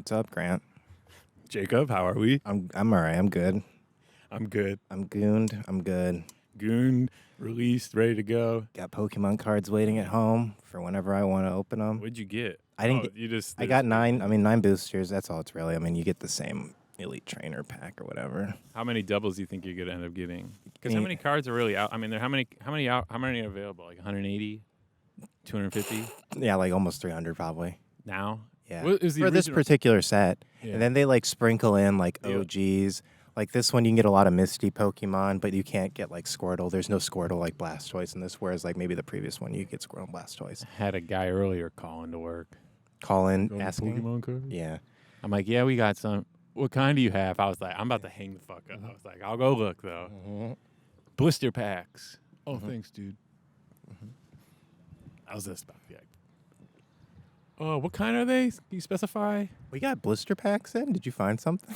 What's up, Grant? Jacob, how are we? I'm all right. I'm good. I'm good. I'm gooned. I'm good. Goon, released, ready to go. Got Pokemon cards waiting at home for whenever I want to open them. What'd you get? I didn't. I got 9. I mean, 9 boosters. That's all it's really. I mean, you get the same Elite Trainer pack or whatever. How many doubles do you think you're gonna end up getting? Because how many cards are really out? I mean, how many are available? Like 180, 250 Yeah, like almost 300 probably. now. Yeah. What is the for this original- particular set, Yeah. and then they like sprinkle in like Yeah. OGs. Like this one, you can get a lot of Misty Pokemon, but you can't get like Squirtle. There's no Squirtle like Blastoise in this, whereas like maybe the previous one, you get Squirtle and Blastoise. Had a guy earlier calling to work. Call in, Going asking. Pokemon cards? Yeah. I'm like, yeah, we got some. What kind do you have? I was like, I'm about to hang the fuck up. I was like, I'll go look though. Mm-hmm. Blister packs. Oh, thanks, dude. I was just about to be like, oh, what kind are they? Can you specify? We got blister packs in. Did you find something?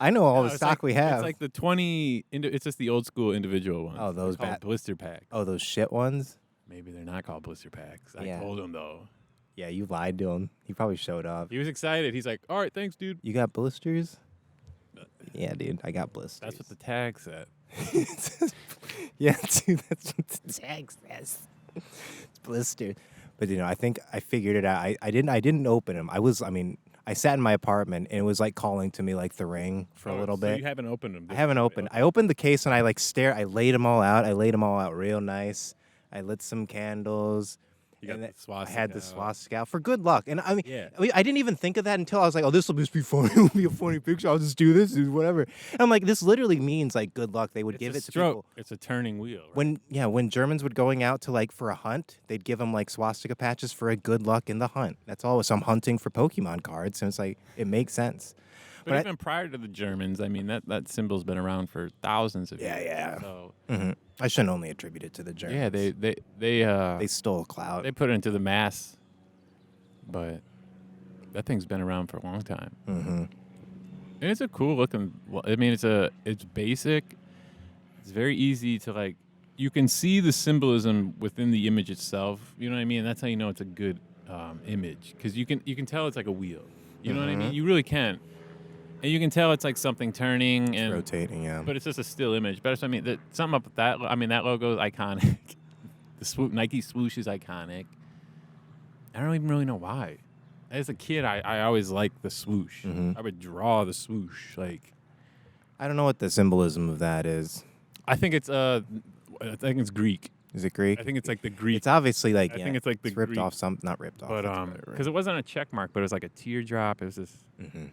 I know all No, the it's stock like- we have. It's like the 20. It's just the old school individual ones. Oh, those They're called bad- blister packs. oh, those shit ones. Maybe they're not called blister packs. Yeah. I told him though. Yeah, you lied to him. He probably showed up. He was excited. He's like, all right, thanks, dude. You got blisters? Yeah, dude, I got blisters. That's what the tag said. Yeah, dude, that's what the tag says. It's blisters. But I think I figured it out. I didn't open them. I sat in my apartment and it was like calling to me like the Ring for a little so bit. You haven't opened them. I haven't opened. I opened the case and I like stare. I laid them all out. I laid them all out real nice. I lit some candles. You got and the then swastika I had the out. swastika out for good luck. And I mean, Yeah. I didn't even think of that until I was like, oh, this will just be funny. It'll be a funny picture. I'll just do this, dude, whatever. And I'm like, this literally means like good luck. They would It's give a it to stroke. people. It's a turning wheel. Right? When Germans would going out to like for a hunt, they'd give them like swastika patches for a good luck in the hunt. That's all. So I'm hunting for Pokemon cards, and it's like it makes sense. But even prior to the Germans, I mean, that symbol's been around for thousands of years. Yeah. So I shouldn't only attribute it to the Germans. yeah, They stole clout. they put it into the mass, but that thing's been around for a long time. Mm-hmm. And it's a cool looking. Well, I mean, it's basic. It's very easy to like. You can see the symbolism within the image itself. You know what I mean? That's how you know it's a good image, because you can tell it's like a wheel. You know what I mean? You really can. And you can tell it's like something turning and Rotating, yeah. but it's just a still image. But I mean, something up with that. I mean, that logo is iconic. The Nike swoosh is iconic. I don't even really know why. As a kid, I always liked the swoosh. Mhm. I would draw the swoosh. Like, I don't know what the symbolism of that is. I think it's Greek. Is it Greek? I think it's like the Greek. It's obviously like I think it's like the ripped Greek- off not ripped off. But that's right. because it wasn't a check mark, but it was like a teardrop. It was this. Mhm.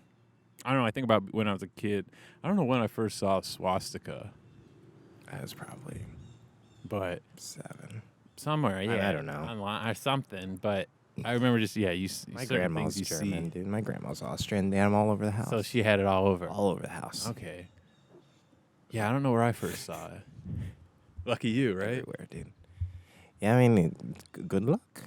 I don't know. I think about when I was a kid. I don't know when I first saw a swastika, That was probably but 7. somewhere, yeah, I don't know. online or something. But I remember just My certain grandma's things you German, see. dude. My grandma's Austrian. They had them all over the house. So she had it all over. all over the house. Okay. Yeah, I don't know where I first saw it. Lucky you, right? Everywhere, dude. Yeah, I mean, good luck.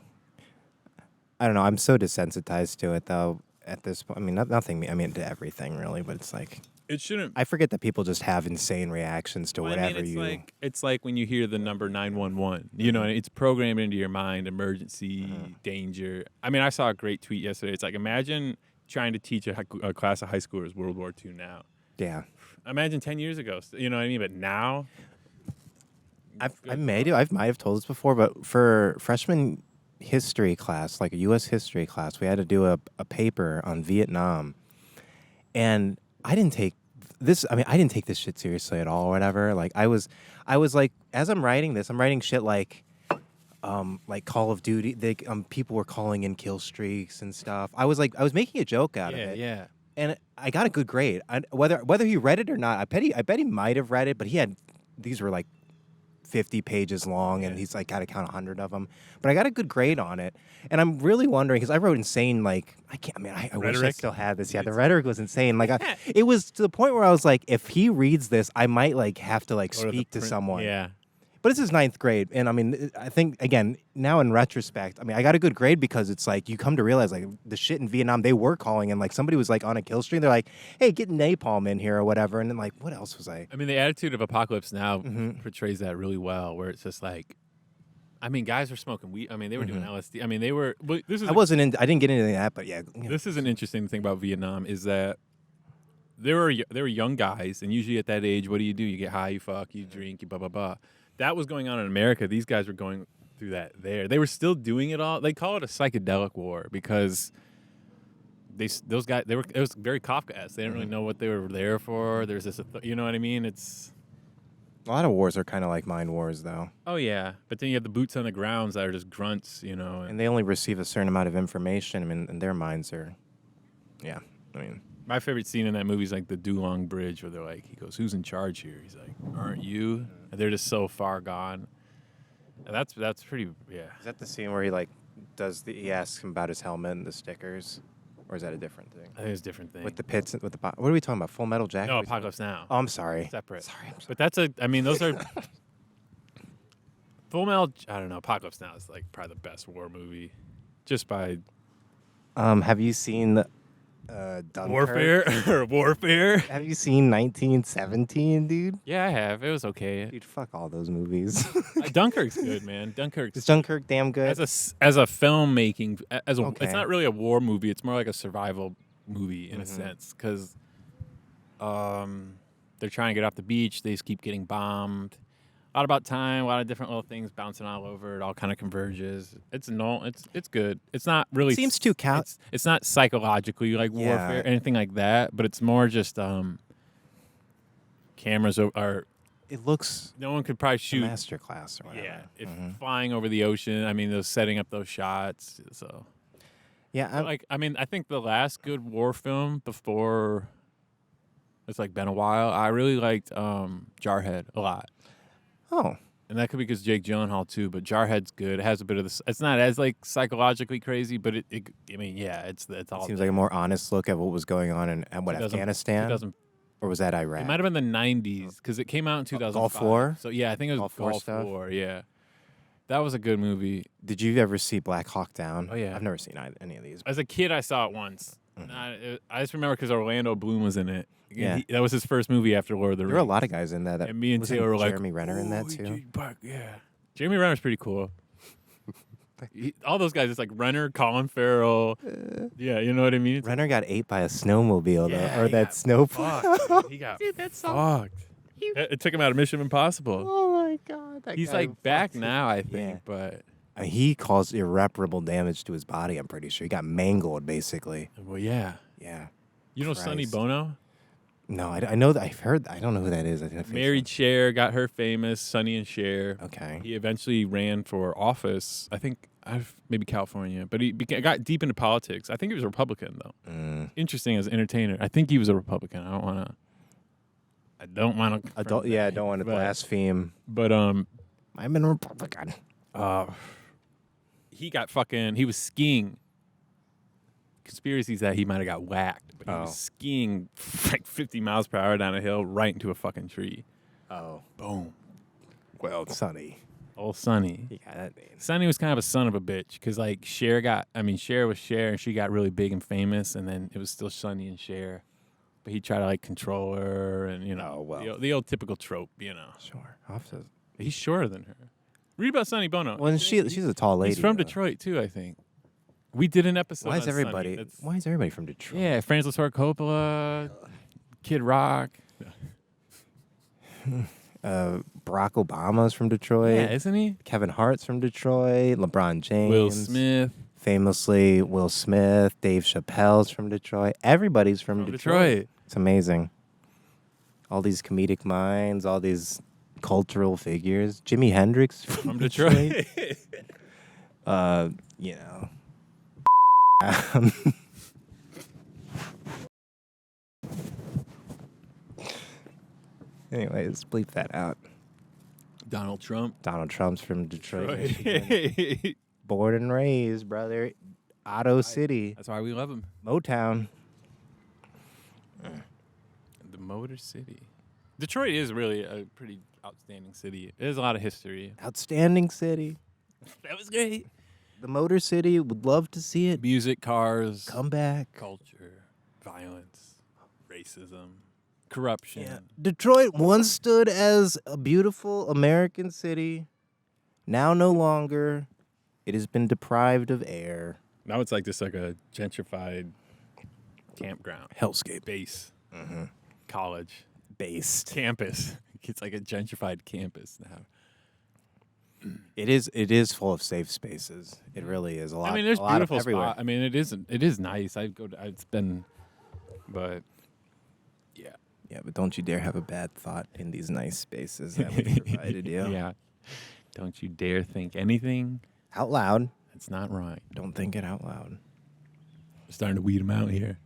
I don't know. I'm so desensitized to it, though, at this point. I mean, nothing. I mean, to everything, really. But it's like, It shouldn't. I forget that people just have insane reactions to Well, whatever I mean, you... it's like when you hear the number 911. You know, it's programmed into your mind. Emergency, danger. I mean, I saw a great tweet yesterday. It's like, imagine trying to teach a class of high schoolers World War II now. Yeah. Imagine 10 years ago. You know what I mean? But now, I might have told this before, but for freshman history class, like a U.S. history class, we had to do a paper on Vietnam, and I didn't take this. I mean, I didn't take this shit seriously at all, or whatever. Like I was like, as I'm writing this, I'm writing shit like Call of Duty. People were calling in kill streaks and stuff. I was making a joke out of it. yeah. And I got a good grade. Whether he read it or not, I bet he might have read it, but these were like 50 pages long, and he's like got to count 100 of them. But I got a good grade on it, and I'm really wondering, because I wrote insane, like, I can't. I mean, I wish I Rhetoric? still had this. Yeah, the rhetoric was insane. Like, it was to the point where I was like, if he reads this, I might like have to like Go to the speak to print- someone. Yeah. But it's his 9th grade, and I mean, I think again now in retrospect, I mean, I got a good grade because it's like you come to realize like the shit in Vietnam they were calling, and like somebody was like on a kill streak, they're like, "Hey, get napalm in here" or whatever, and then like, what else was I? I mean, the attitude of Apocalypse Now portrays that really well, where it's just like, I mean, guys were smoking weed. I mean, they were doing LSD. I mean, they were. But this is. I didn't get into that, but yeah. This is an interesting thing about Vietnam is that there were young guys, and usually at that age, what do? You get high, you fuck, you drink, you blah blah blah. That was going on in America. These guys were going through that there. They were still doing it all. They call it a psychedelic war because those guys it was very Kafkaesque. They didn't really know what they were there for. There's this, you know what I mean? It's a lot of wars are kind of like mind wars, though. Oh yeah, but then you have the boots on the grounds that are just grunts, you know. And they only receive a certain amount of information. I mean, and their minds are, yeah. I mean, my favorite scene in that movie is like the Dulong Bridge, where they're like, he goes, "Who's in charge here?" He's like, "Aren't you?" And they're just so far gone. And that's pretty, yeah. Is that the scene where he asks him about his helmet and the stickers, or is that a different thing? I think it's a different thing. With the pits, what are we talking about? Full Metal Jacket? No, Apocalypse Now. Oh, I'm sorry. Separate. Sorry. But that's I mean, those are Full Metal. I don't know. Apocalypse Now is like probably the best war movie, just by. Have you seen Dunkirk? Warfare. Have you seen 1917, dude? Yeah, I have. It was okay. Dude, fuck all those movies. Dunkirk's good, man. Is Dunkirk damn good? As a filmmaking, it's not really a war movie. It's more like a survival movie in a sense, because they're trying to get off the beach. They just keep getting bombed. A lot about time, a lot of different little things bouncing all over. It all kind of converges. It's good. It's not really. It seems too It's not psychologically like warfare, anything like that. But it's more just cameras are. It looks. No one could probably shoot. Masterclass or whatever. Yeah, flying over the ocean. I mean, those setting up those shots. So. Yeah, I think the last good war film before. It's like been a while. I really liked Jarhead a lot. Oh. And that could be because Jake Gyllenhaal too, but Jarhead's good. It has a bit of this. It's not as like psychologically crazy, but it's all. It seems like a more honest look at what was going on in Afghanistan. Or was that Iraq? It might have been the 90s because it came out in 2005. Gulf War? So yeah, I think it was Gulf War. Yeah, that was a good movie. Did you ever see Black Hawk Down? Oh yeah, I've never seen any of these. As a kid, I saw it once. I just remember because Orlando Bloom was in it. Yeah, that was his first movie after Lord of the Rings. There were a lot of guys in that. And me and Taylor were like, Jeremy Renner in that too. Yeah, Jeremy Renner's pretty cool. All those guys, it's like Renner, Colin Farrell. Yeah, you know what I mean? Renner got ate by a snowmobile, though, or that snowplow. He got fucked. It took him out of Mission Impossible. Oh my god, he's like back now, I think, but he caused irreparable damage to his body. I'm pretty sure he got mangled, basically. Well, yeah. You know Sonny Bono? No, I know that. I've heard. I don't know who that is. Married Cher, got her famous. Sonny and Cher. Okay. He eventually ran for office. I think maybe California, but he got deep into politics. I think he was a Republican though. Interesting as an entertainer. I think he was a Republican. I don't want to. I don't want to blaspheme. But I'm a Republican. He was skiing. Conspiracies that he might have got whacked, but he was skiing like 50 miles per hour down a hill right into a fucking tree. Oh. Boom. Well, Sonny. Old Sonny. He got that name. Sonny was kind of a son of a bitch because like Cher was Cher and she got really big and famous, and then it was still Sonny and Cher. But he tried to like control her and, the old typical trope, Sure. He's shorter than her. Read about Sonny Bono. Well, she's a tall lady. He's from Detroit too, I think. We did an episode. Why is everybody from Detroit? Yeah, Francis Ford Coppola, Kid Rock. Barack Obama's from Detroit. Yeah, isn't he? Kevin Hart's from Detroit. LeBron James. Will Smith. Famously, Will Smith. Dave Chappelle's from Detroit. Everybody's from Detroit. It's amazing. All these comedic minds, all these cultural figures. Jimi Hendrix from Detroit. Anyways, bleep that out. Donald Trump's from Detroit. Born and raised, brother. Otto City. That's why we love him. Motown. The Motor City. Detroit is really a pretty outstanding city. There's a lot of history. Outstanding city. That was great. The Motor City, would love to see it. Music, cars. Come back. Culture. Violence. Racism. Corruption. Yeah. Detroit once stood as a beautiful American city Now no longer. It has been deprived of air. Now it's like just like a gentrified campground. Hellscape. Base. College. Based. Campus. It's like a gentrified campus now. It is full of safe spaces. It really is a lot. I mean, there's a lot beautiful of everywhere. spots. I mean, it is nice. It's been, but yeah. Yeah, but don't you dare have a bad thought in these nice spaces that we provided you. Yeah. Don't you dare think anything Out loud. that's not right. Don't think it out loud. We're starting to weed them out here.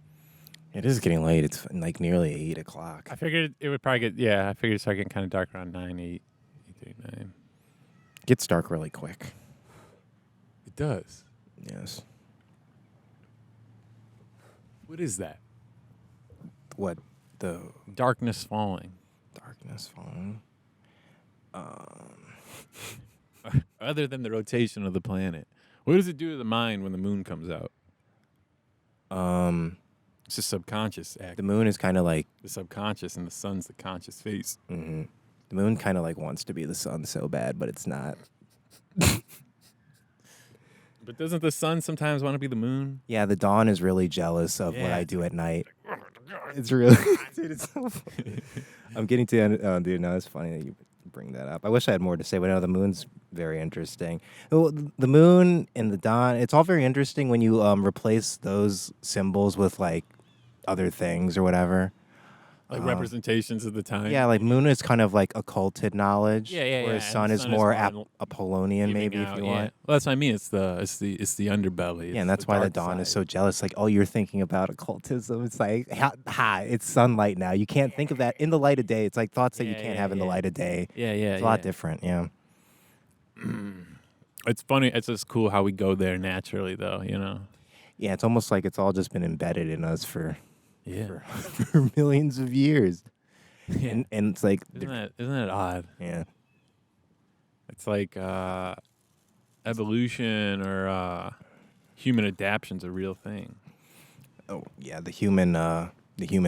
It is getting late. It's like nearly 8 o'clock. I figured it would probably I figured it'd start getting kind of dark around 9, 8, 9. Gets dark really quick. It does. Yes. What is that? What? The Darkness falling. darkness falling. Other than the rotation of the planet. What does it do to the mind when the moon comes out? It's a subconscious act. The moon is kind of like The subconscious and the sun's the conscious face. the moon kind of like wants to be the sun so bad, but it's not. But doesn't the sun sometimes want to be the moon? Yeah, the dawn is really jealous of what Yeah. I do at night. It's really, dude, it's so funny. I'm getting to, dude, no, it's funny that you bring that up. I wish I had more to say, but no, the moon's very interesting. Well, the moon and the dawn, it's all very interesting when you replace those symbols with like other things or whatever. Like representations of the time? Yeah, like moon is kind of like occulted knowledge. Yeah. Whereas And sun the is sun is more more Apollonian, maybe, if you want. Well, that's what I mean. It's the underbelly. Yeah, and that's why the dawn is so jealous. Like, oh, you're thinking about occultism. It's like, it's sunlight now. You can't think of that in the light of day. It's like thoughts that you can't have in the light of day. Yeah. It's a lot different, yeah. It's funny. It's just cool how we go there naturally, though, you know? Yeah, it's almost like it's all just been embedded in us for Yeah. for millions of years. Yeah. And it's like, Isn't that odd? yeah. It's like evolution or human adaptation's a real thing. Oh, yeah, the human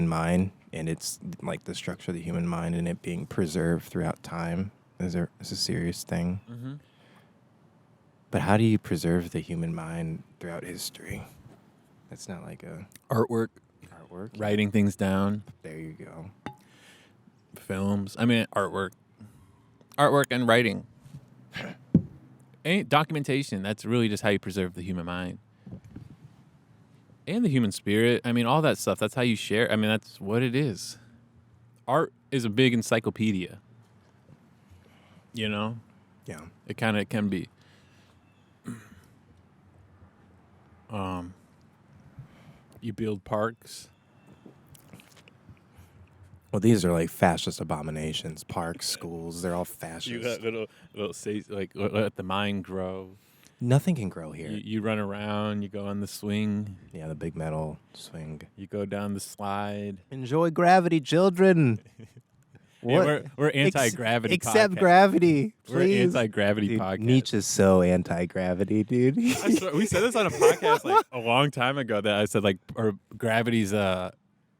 mind, and it's like the structure of the human mind and it being preserved throughout time is a serious thing. Mm-hmm. But how do you preserve the human mind throughout history? That's not like a Artwork, writing things down, There you go. films. I mean, artwork and writing. Ain't documentation. That's really just how you preserve the human mind and the human spirit. I mean, all that stuff. That's how you share. I mean, that's what it is. Art is a big encyclopedia. You know, Yeah. it kind of can be. You build parks. Well, these are like fascist abominations. Parks, schools, they're all fascist. You got little say like let the mind grow. Nothing can grow here. You run around. You go on the swing. Yeah, the big metal swing. You go down the slide. Enjoy gravity, children. Yeah, we're anti-gravity. Except podcast. gravity, please. We're anti-gravity Dude, podcast. Nietzsche's so anti-gravity, dude. I swear, we said this on a podcast like a long time ago. That I said like, or gravity's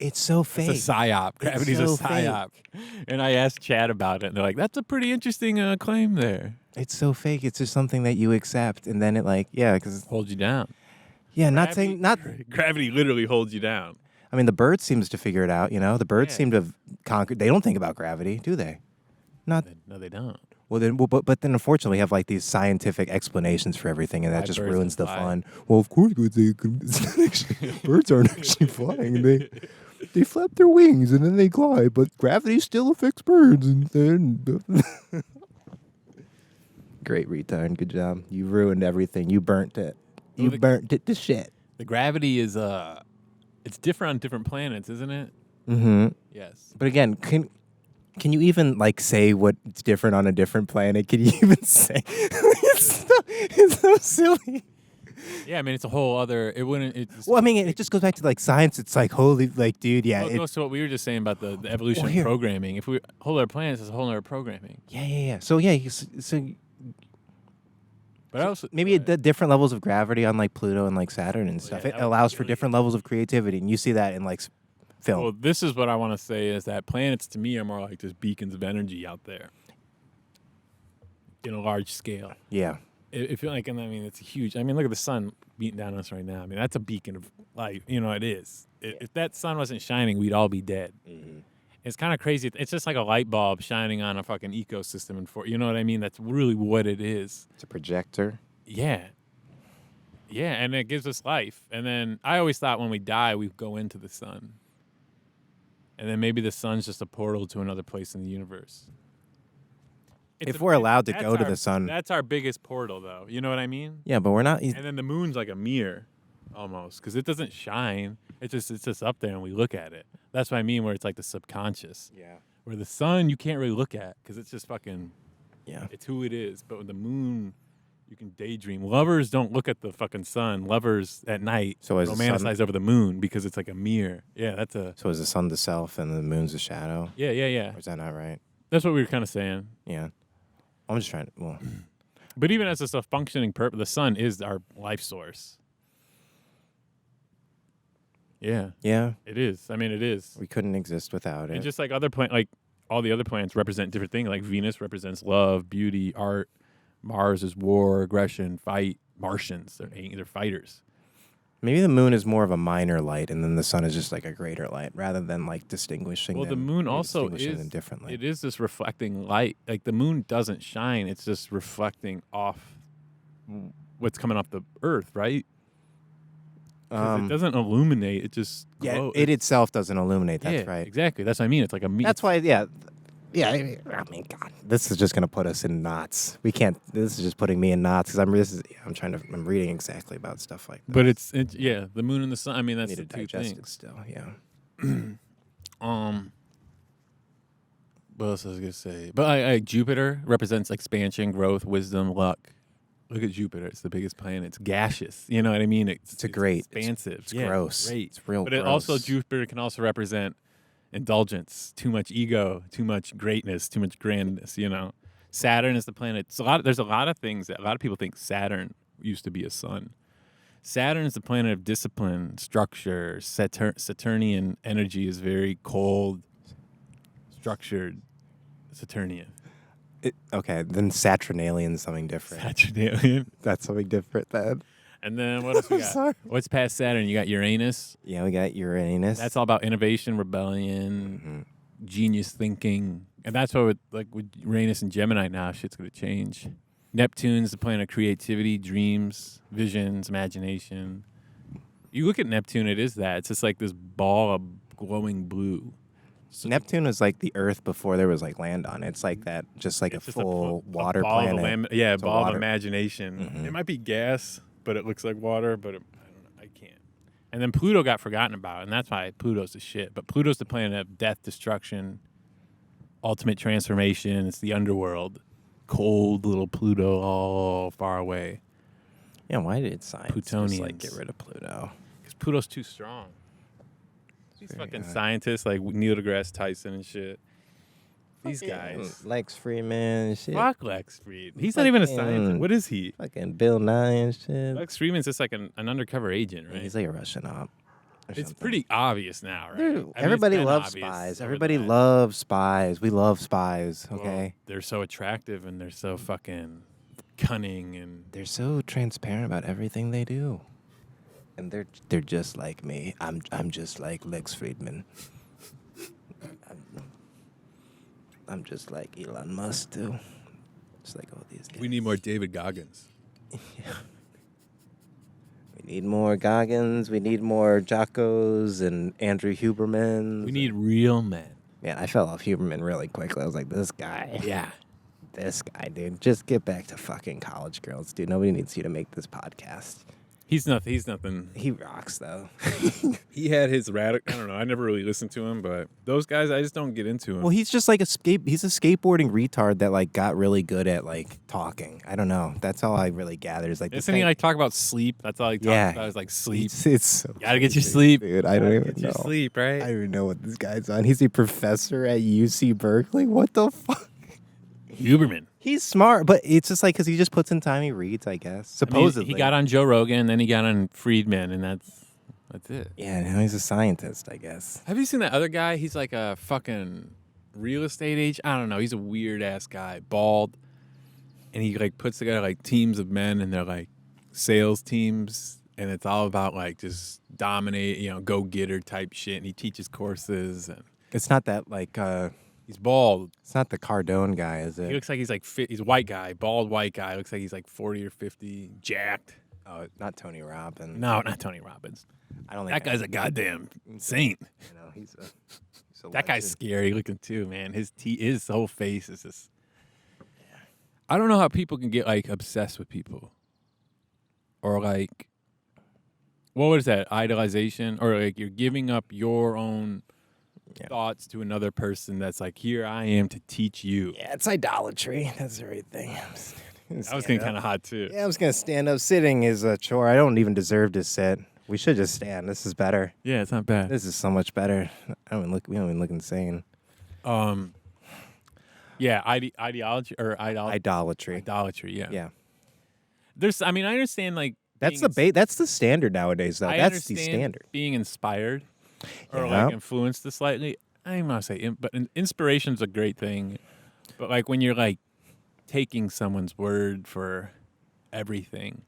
It's so fake. it's a psyop. Gravity's so a psyop. And I asked Chad about it, and they're like, "That's a pretty interesting claim there." It's so fake. It's just something that you accept, and then it like, yeah, because Hold you down. yeah, Gravity literally holds you down. I mean, the bird seems to figure it out. You know, the birds Yeah. seem to have conquered. They don't think about gravity, do they? Not No, they don't. well. Then, but then, unfortunately, we have like these scientific explanations for everything, and that Why just birds ruins can the fly. fun. Well, of course, it's not actually, birds aren't actually flying. They flap their wings and then they glide, but gravity still affects birds. And then great retard, good job. You ruined everything. You burnt it. You burnt it to shit. The gravity is it's different on different planets, isn't it? Mm-hmm. Yes. But again, can you even like say what's different on a different planet? Can you even say? It's so silly. Yeah, I mean it's a whole other. It wouldn't. It's, Well, I mean, it just goes back to like science. It's like holy, like, dude, yeah, well, it goes to what we were just saying about the evolution Well, of here. programming. If we whole other planets, is a whole other programming. yeah. So yeah, so But also maybe the different levels of gravity on like Pluto and like Saturn and stuff. yeah, It that would allows for really- different levels of creativity, and you see that in like film. Well, this is what I want to say is that planets to me are more like just beacons of energy out there. in a large scale. Yeah. If you're like, and I mean, it's huge. I mean, look at the sun beating down on us right now. I mean, that's a beacon of light. You know, it is. If that sun wasn't shining, we'd all be dead. Mm-hmm. It's kind of crazy. It's just like a light bulb shining on a fucking ecosystem. And you know what I mean? That's really what it is. It's a projector. Yeah. Yeah, and it gives us life. And then I always thought when we die, we go into the sun. And then maybe the sun's just a portal to another place in the universe. If we're allowed to go to the sun. That's our biggest portal, though. You know what I mean? Yeah, but we're not. And then the moon's like a mirror, almost, because it doesn't shine. It's just up there, and we look at it. That's what I mean, where it's like the subconscious. Yeah. Where the sun, you can't really look at, because it's just fucking. Yeah. It's who it is. But with the moon, you can daydream. Lovers don't look at the fucking sun. Lovers at night romanticize over the moon because it's like a mirror. Yeah, that's a. So is the sun the self and the moon's the shadow? Yeah. Or is that not right? That's what we were kind of saying. Yeah. I'm just trying to. Well. But even as a functioning purpose, the sun is our life source. Yeah. Yeah. It is. I mean, it is. We couldn't exist without it. And just like like all the other planets represent different things. Like Venus represents love, beauty, art. Mars is war, aggression, fight. Martians, they're fighters. Maybe the moon is more of a minor light, and then the sun is just like a greater light, rather than like distinguishing. Well, them, the moon also them differently. It is this reflecting light. Like the moon doesn't shine; it's just reflecting off what's coming off the Earth, right? It doesn't illuminate; it just glows. It itself doesn't illuminate. That's right. Exactly. That's what I mean. It's like a. That's why. Yeah. I mean, God, this is just gonna put us in knots. We can't. This is just putting me in knots because I'm reading exactly about stuff like that. But it's the moon and the sun. I mean, that's I the need to two digest things. it still. Yeah. What else was I gonna say? But Jupiter represents expansion, growth, wisdom, luck. Look at Jupiter; it's the biggest planet. It's gaseous. You know what I mean? It's expansive. It's gross. Great. It's real. But gross. Jupiter can also represent indulgence, too much ego, too much greatness, too much grandness. You know, Saturn is the planet. There's a lot of things that a lot of people think Saturn used to be a sun. Saturn is the planet of discipline, structure. Saturnian energy is very cold, structured. Saturnian. Okay, then Saturnalian is something different. Saturnalian. That's something different then. And then what else we got? Sorry. What's past Saturn? You got Uranus. Yeah, we got Uranus. That's all about innovation, rebellion, genius thinking. And that's why with Uranus and Gemini now, shit's going to change. Neptune's the planet of creativity, dreams, visions, imagination. You look at Neptune, it is that. It's just like this ball of glowing blue. So Neptune is like the Earth before there was like land on it. It's like that, just like a full water ball planet. Of ball of imagination. Mm-hmm. It might be gas, but it looks like water, but I don't know. I can't. And then Pluto got forgotten about, and that's why Pluto's the shit. But Pluto's the planet of death, destruction, ultimate transformation. It's the underworld. Cold little Pluto all far away. Yeah, why did science just like Plutonians. get rid of Pluto? Because Pluto's too strong. These fucking scientists like Neil deGrasse Tyson and shit. These guys. Lex Friedman and shit. Fuck Lex Friedman. He's not even a scientist. What is he? Fucking Bill Nye and shit. Lex Friedman's just like an undercover agent, right? He's like a Russian op. It's pretty obvious now, right? Dude, I mean, everybody it's been loves obvious spies. over Everybody the- loves spies. We love spies, Well, okay? they're so attractive and they're so fucking cunning and They're so transparent about everything they do. And they're just like me. I'm just like Lex Friedman. I'm just like Elon Musk too. Just like all these guys. we need more David Goggins. We need more Goggins. We need more Jocos and Andrew Huberman. We need real men. Man, I fell off Huberman really quickly. I was like, this guy. Yeah. This guy, dude. Just get back to fucking college girls, dude. Nobody needs you to make this podcast. He's nothing. He rocks, though. He had his radical. I don't know. I never really listened to him, but those guys, I just don't get into him. Well, he's just like he's a skateboarding retard that like got really good at like talking. I don't know. That's all I really gathered. Is like Isn't he like talk about sleep? That's all he talks about is like sleep. It's so Gotta get your crazy, sleep. dude. I don't even Get know. your sleep, right? I don't even know what this guy's on. He's a professor at UC Berkeley. What the fuck? Huberman. He's smart, but it's just like because he just puts in time, he reads, I guess. I mean, Supposedly. he got on Joe Rogan, then he got on Friedman, and that's it. Yeah, now he's a scientist, I guess. Have you seen that other guy? He's like a fucking real estate agent. I don't know. He's a weird ass guy, bald. and he like puts together like teams of men, and they're like sales teams, and it's all about like just dominate, go getter type shit. And he teaches courses, and It's not that like he's bald. it's not the Cardone guy, is He it? looks like he's like fit. He's a white guy, bald white guy. Looks like he's like 40 or 50, jacked. Oh, not Tony Robbins. No, not Tony Robbins. I don't think That guy's a goddamn saint. he's a That guy's legend. scary looking too, man. His whole face is just. I don't know how people can get like obsessed with people, or like, what is that, idolization, or like you're giving up your own thoughts to another person. That's like, here I am to teach you. Yeah, it's idolatry. That's the right thing. That was getting kind of hot too. Yeah, I was gonna stand up. Sitting is a chore. I don't even deserve to sit. We should just stand. This is better. Yeah, it's not bad. This is so much better. We don't even look insane. Yeah, ideology or Idolatry. Idolatry. Yeah. Yeah. I understand like That's being that's the standard nowadays, though. I That's the understand standard. being inspired or Yeah. like influenced slightly. I don't want to say, but inspiration's a great thing. But like when you're like taking someone's word for everything.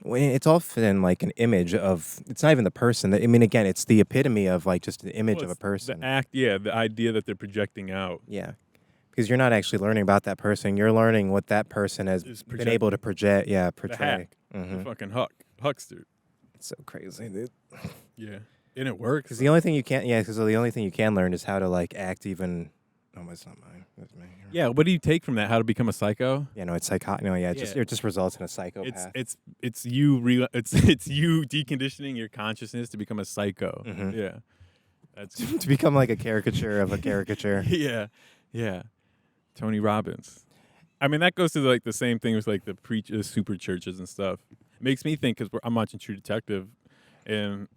Well, it's often like an image of. It's not even the person. I mean, again, it's the epitome of like just an image of a person. The act, the idea that they're projecting out. Yeah. Because you're not actually learning about that person. You're learning what that person has been able to project. Yeah, portray. hack. The fucking huckster. It's so crazy, dude. Yeah, and it works. Because the only thing you can't. Yeah, because the only thing you can learn is how to like act even. Oh, it's not mine. That's me. Yeah, what do you take from that? How to become a psycho? Yeah, no, it's psycho. No, yeah, Yeah. It just results in a psychopath. It's you it's you deconditioning your consciousness to become a psycho. Yeah, that's to become like a caricature of a caricature. yeah. Tony Robbins. I mean, that goes to like the same thing with like the super churches and stuff. It makes me think because I'm watching True Detective, and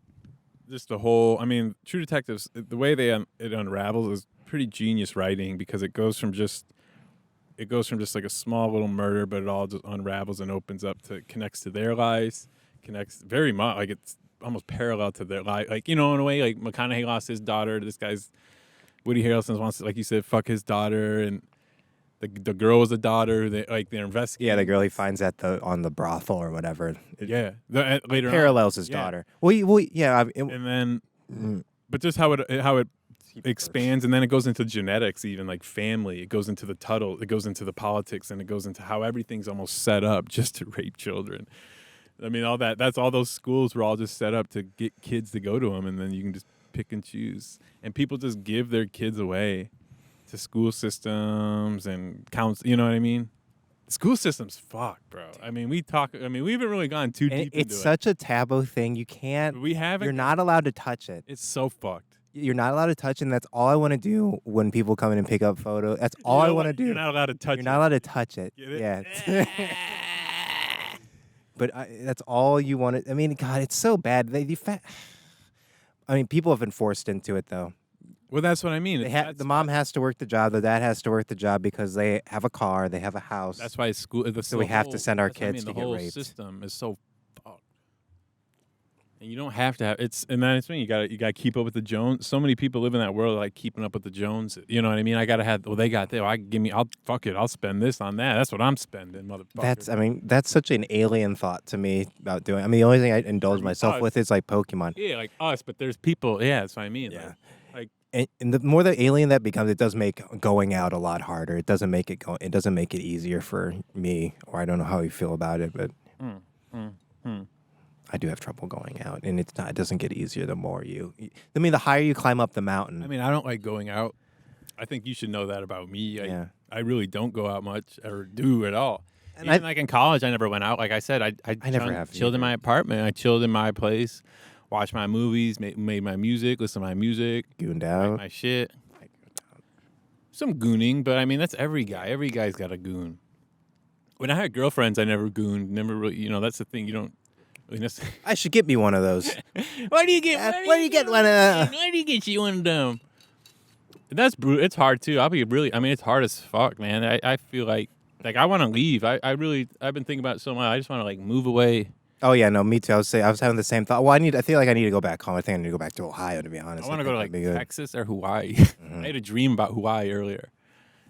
just the whole. I mean, True Detectives, the way it unravels is pretty genius writing because it goes from just like a small little murder, but it all just unravels and opens up to connects to their lives, connects very much like it's almost parallel to their life. Like in a way, like McConaughey lost his daughter. This guy's Woody Harrelson wants to, like you said, fuck his daughter, and the girl was a daughter. They're investigating. Yeah, the girl he finds on the brothel or whatever. Later Parallels on. his daughter. Well, yeah. And then, but just how it expands, and then it goes into genetics, even like family. It goes into the Tuttle. It goes into the politics, and it goes into how everything's almost set up just to rape children. I mean, all that. That's all those schools were all just set up to get kids to go to them, and then you can just pick and choose. And people just give their kids away to school systems and counts. You know what I mean? The school system's fucked, bro. I mean, we haven't really gone too deep into it. It's such a taboo thing. You can't. We haven't. You're not allowed to touch it. It's so fucked. You're not allowed to touch it, and that's all I want to do when people come in and pick up photos. That's all I want to do. You're not allowed to touch it. You're not allowed to touch it. Get it? Yeah. But that's all you want to. I mean, God, it's so bad. I mean, people have been forced into it, though. Well, that's what I mean. The mom has to work the job. The dad has to work the job because they have a car. They have a house. That's why school. So we have to send our kids to get raped. The whole system is so fucked. And you don't have to have and then it's me. You gotta keep up with the Jones. So many people live in that world like keeping up with the Jones. You know what I mean? I gotta have. Well, they got there. I'll spend this on that. That's what I'm spending, motherfucker. That's such an alien thought to me about doing. I mean, the only thing I indulge myself with is like Pokemon. Yeah, like us. But there's people. Yeah, that's what I mean. Yeah. Like and the more the alien that becomes, it does make going out a lot harder. It doesn't make it easier for me, or I don't know how you feel about it, but I do have trouble going out, and it doesn't get easier the more the higher you climb up the mountain. I mean, I don't like going out. I think you should know that about me. I really don't go out much or do at all. And even like in college, I never went out. Like I said, I never have chilled in my apartment. I chilled in my place. Watch my movies, made my music, listen to my music, gooned out, my shit. Some gooning, but I mean that's every guy. Every guy's got a goon. When I had girlfriends, I never gooned. Never really, that's the thing. You don't. I should get me one of those. Why do you get one of them? Why do you get you one of them? That's brutal. It's hard too. It's hard as fuck, man. I feel like I want to leave. I've been thinking about it so much. I just want to like move away. Oh yeah, no, me too. I was having the same thought. Well, I feel like I need to go back home. I think I need to go back to Ohio, to be honest. I want to go to like Texas or Hawaii. Mm-hmm. I had a dream about Hawaii earlier.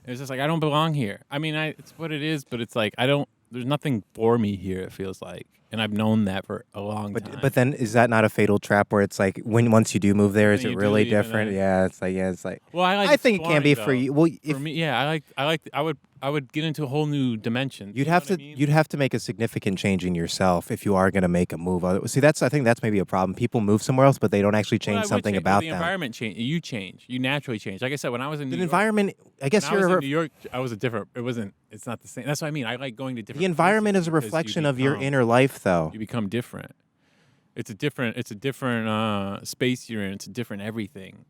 And it's just like I don't belong here. I mean, it's what it is, but it's like I don't. There's nothing for me here. It feels like, and I've known that for a long time. But then is that not a fatal trap where it's like once you do move there, is Then it you do really leave and different? then- Yeah, it's like. Well, I like. I think it can be exploring, for though. you. Well, if For me, yeah, I would get into a whole new dimension. you'd You know have what I to mean? you'd have to make a significant change in yourself if you are going to make a move. See, I think that's maybe a problem. People move somewhere else, but they don't actually Well, I change would something change- about the them. environment change. You change. You naturally change. Like I said, when I was in The New York, environment, I guess when I was you're in New York, I was a different. It wasn't. It's not the same. That's what I mean. I like going to different. the environment places is a because reflection you of your become- inner life, though. You become different. It's a different space you're in. It's a different everything.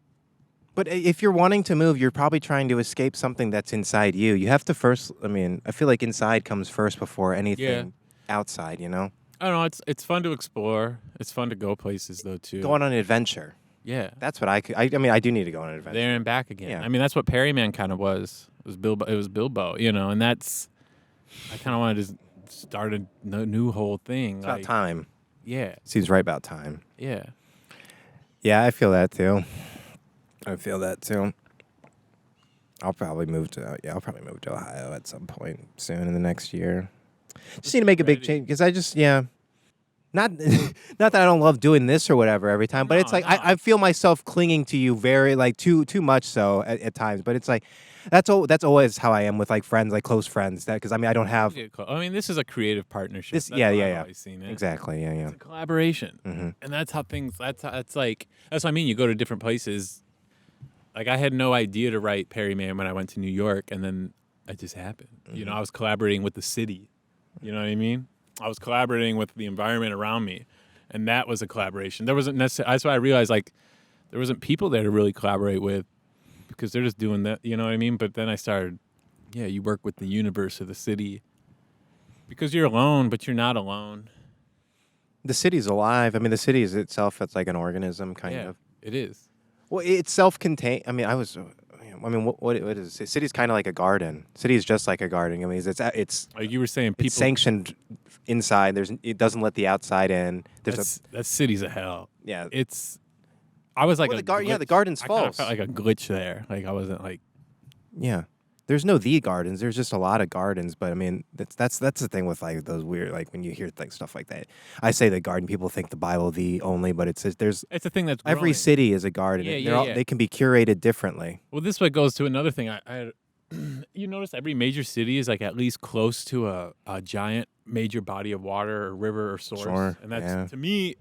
But if you're wanting to move, you're probably trying to escape something that's inside you. You have to first. I mean, I feel like inside comes first before anything outside. You know, I don't know. It's fun to explore. It's fun to go places though too. go on an adventure. Yeah. That's what I mean, I do need to go on an adventure. There and back again. Yeah. I mean, that's what Perryman kind of was. It was Bilbo. It was Bilbo, and that's. I kind of wanted to start a new whole thing. It's about time. Yeah, Seems right about time. yeah. Yeah, I feel that too. I'll probably move to Ohio at some point soon in the next year. Just need to make a big Ready. change because I just not not that I don't love doing this or whatever every time, but it's No, like no. I feel myself clinging to you very like too much so at times. But it's like that's always how I am with like friends, like close friends. That because I mean I don't have I mean, this is a creative partnership. this. That's Yeah, how yeah, I've yeah. always seen it. Exactly. Yeah, yeah. It's a collaboration, Mhm. and that's how things. That's what I mean. You go to different places. Like I had no idea to write Perryman when I went to New York, and then it just happened. Mm-hmm. I was collaborating with the city. You know what I mean? I was collaborating with the environment around me, and that was a collaboration. There wasn't necessarily. That's why I realized like there wasn't people there to really collaborate with because they're just doing that. You know what I mean? But then I started. Yeah, you work with the universe of the city because you're alone, but you're not alone. The city's alive. I mean, the city is itself. It's like an organism, kind Yeah, of. it is. Well, it's self-contained. I mean, what is it? City's kind of like a garden. City is just like a garden. I mean, it's Like you were saying, people. it's sanctioned inside. It doesn't let the outside in. That city's a hell. Yeah. It's. I was like Well, a the garden's I kind of false. felt like a glitch there. Like I wasn't like. Yeah. There's no the gardens. There's just a lot of gardens. But I mean, that's the thing with like those weird like when you hear like stuff like that. I say the garden. People think the Bible the only, but there's It's a thing that's every growing. city is a garden. Yeah, and yeah, yeah. They can be curated differently. Well, this way goes to another thing. I you notice every major city is like at least close to a giant major body of water or river or source, Sure, and that's yeah. to me.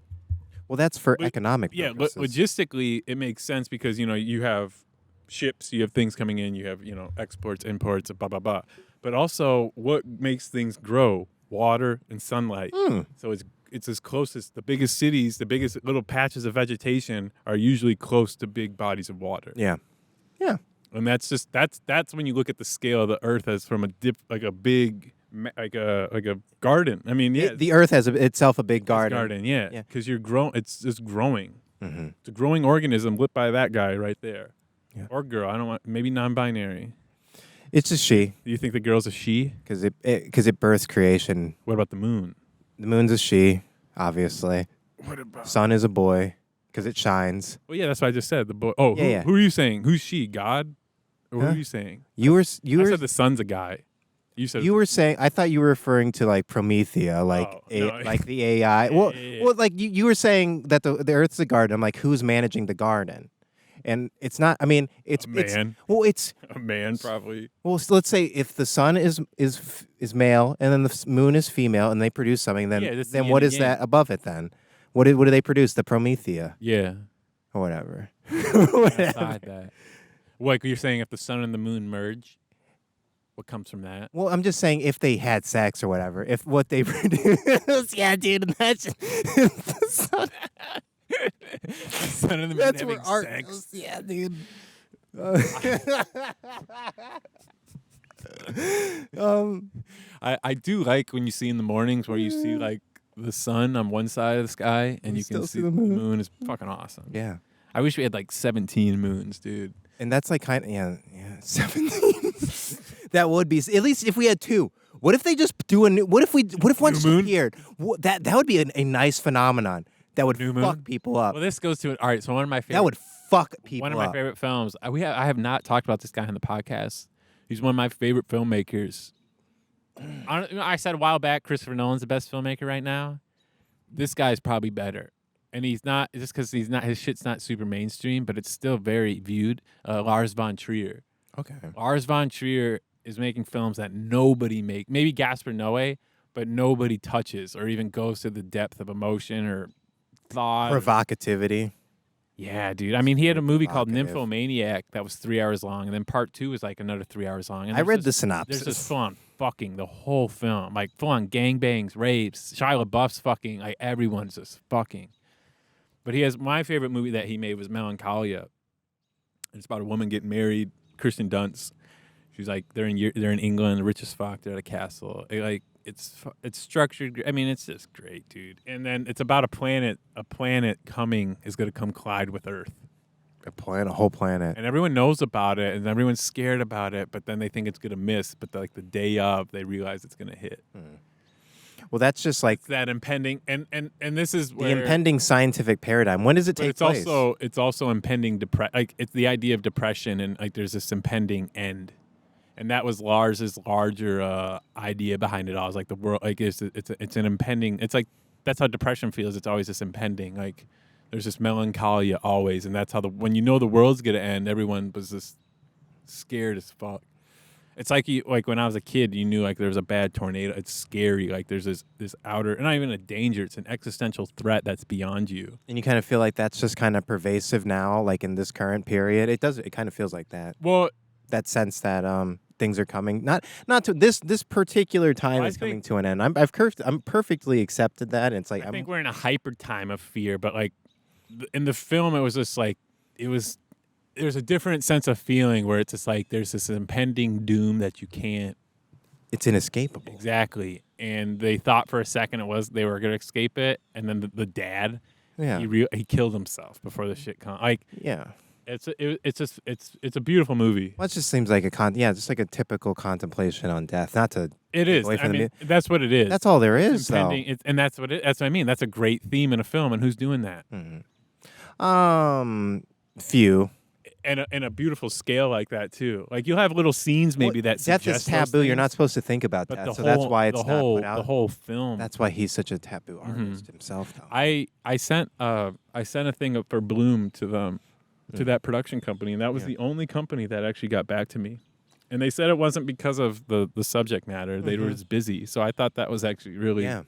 Well, that's for Lo- economic Yeah, purposes. logistically, it makes sense because you have ships, you have things coming in, you have exports, imports, blah blah blah. But also, what makes things grow? Water and sunlight. So it's as close as the biggest cities, the biggest little patches of vegetation are usually close to big bodies of water. Yeah. Yeah. And that's when you look at the scale of the Earth as from like a big like a garden. I mean, yeah, The Earth has itself a big it's a garden. garden, yeah, Yeah. because you're growing. It's just growing. Mm-hmm. It's a growing organism lit by that guy right there, Yeah. or girl. I don't want maybe non-binary. It's a she Do you think the girl's a she? because it births creation. What about the moon? The moon's a she, obviously. What about? Sun is a boy because it shines. Well, yeah, that's what I just said. The boy. Oh, Yeah, who, yeah. who are you saying? Who's she? God? Or who Huh? are you saying? You were I said the sun's a guy. You said you were saying. I thought you were referring to like Promethea, like Oh, no. like the AI. Well, yeah. well, like you were saying that the Earth's a garden. I'm like, who's managing the garden? And it's not. I mean, it's A man. it's a man probably. well. So let's say if the sun is male and then the moon is female and they produce something, then Yeah, that's the then yin what and is yang. that above it then? What do they produce? The Promethea Yeah. or whatever. Outside that. Like you're saying, if the sun and the moon merge, what comes from that? Well, I'm just saying if they had sex or whatever, if what they produce, yeah, dude, imagine the sun. The sun and the moon That's having where art sex. goes. Yeah, dude. I do like when you see in the mornings where you see like the sun on one side of the sky and you can still see see the the moon. moon is fucking awesome. Yeah, I wish we had like 17 moons, dude. and that's like kind of yeah 17. That would be at least if we had two. What if they just do a new? What if one just moon? appeared? That would be a nice phenomenon. That would New fuck moon? people up. Well, this goes to it. All right, so one of my favorite That would fuck people one of my up. favorite films. I have not talked about this guy on the podcast. He's one of my favorite filmmakers. I said a while back, Christopher Nolan's the best filmmaker right now. This guy's probably better. And he's not, just because his shit's not super mainstream, but it's still very viewed. Lars Von Trier. Okay. Lars Von Trier is making films that nobody maybe Gaspar Noé, but nobody touches or even goes to the depth of emotion or thought. Provocativity. Yeah, dude. I mean, he had a movie called Provocative. Nymphomaniac that was 3 hours long, and then part 2 was like another 3 hours long. And I read the there's synopsis. just full-on fucking the whole film. Like, full-on gangbangs, rapes, Shia LaBeouf's fucking, like, everyone's just fucking. But my favorite movie that he made was Melancholia. It's about a woman getting married, Kirsten Dunst. She's like, they're in England, rich as fuck, they're at a castle. It's structured. I mean, it's just great, dude. And then it's about a planet is going to come collide with Earth. A whole planet. And everyone knows about it, and everyone's scared about it, but then they think it's going to miss. But like the day of, they realize it's going to hit. Well, that's just like It's that impending, and this is the where impending scientific paradigm. When does it take place? It's also impending like it's the idea of depression, and like there's this impending end. And that was Lars's larger idea behind it all. It's like the world, like it's an impending. It's like that's how depression feels. It's always this impending. Like there's this melancholia always, and that's how when you know the world's gonna end, everyone was just scared as fuck. It's like when I was a kid, you knew like there was a bad tornado. It's scary. Like there's this outer, not even a danger. It's an existential threat that's beyond you. And you kind of feel like that's just kind of pervasive now, like in this current period. It does. It kind of feels like that. Well, that sense that things are coming, not to this particular time is coming to an end. I'm perfectly accepted that. And it's like I think we're in a hyper time of fear, but like in the film, it was just like there's a different sense of feeling where it's just like there's this impending doom that you can't. It's inescapable. Exactly, and they thought for a second they were gonna escape it, and then the dad, he killed himself before the shit come. Like It's a beautiful movie. Well, it just seems like just like a typical contemplation on death. Not to it is. I mean, that's what it is. That's all there is, though. And that's what I mean. That's a great theme in a film, and who's doing that? Few. And a beautiful scale like that too. Like you'll have little scenes maybe that death is taboo. You're not supposed to think about that, so that's why it's not put out. The whole film. That's why he's such a taboo artist himself, though. I sent a thing up for Bloom to them. To that production company, and that was the only company that actually got back to me. And they said it wasn't because of the subject matter. They were just busy. So I thought that was actually really... Yeah.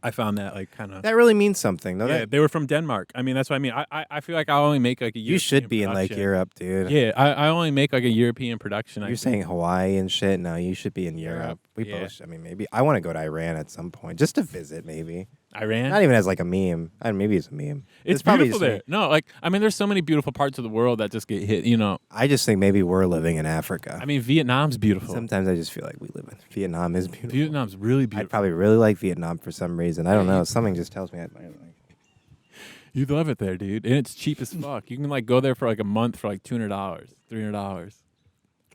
I found that like kind of... That really means something, though. Yeah, they were from Denmark. I mean, that's what I mean. I feel like I only make like a European You should be production. in like Europe, dude. Yeah, I only make like a European production. You're saying Hawaii and shit? No, you should be in Europe. We both... I mean, maybe... I want to go to Iran at some point, just to visit, maybe. Iran? Not even as like a meme. Maybe it's a meme. It's beautiful there. No, like, I mean, there's so many beautiful parts of the world that just get hit, you know. I just think maybe we're living in Africa. I mean, Vietnam's beautiful. Sometimes I just feel like we live in... Vietnam is beautiful. Vietnam's really beautiful. I'd probably really like Vietnam for some reason. I don't know. Something just tells me I'd like it. You'd love it there, dude. And it's cheap as fuck. You can like go there for like a month for like $200, $300.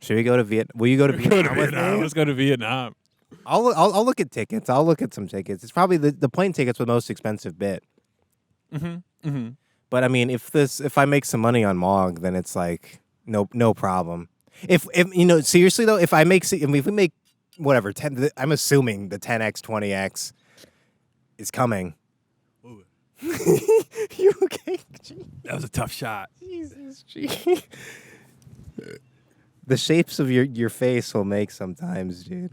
Should we go to Vietnam? Will you go to Vietnam with me? Let's go to Vietnam. I'll look at tickets. I'll look at some tickets. It's probably the plane tickets were the most expensive bit. But I mean, if I make some money on MOG, then it's like no problem. If you know, seriously though, if we make whatever 10, I'm assuming the 10x 20x is coming. You okay? That was a tough shot. Jesus, the shapes of your face will make sometimes, dude.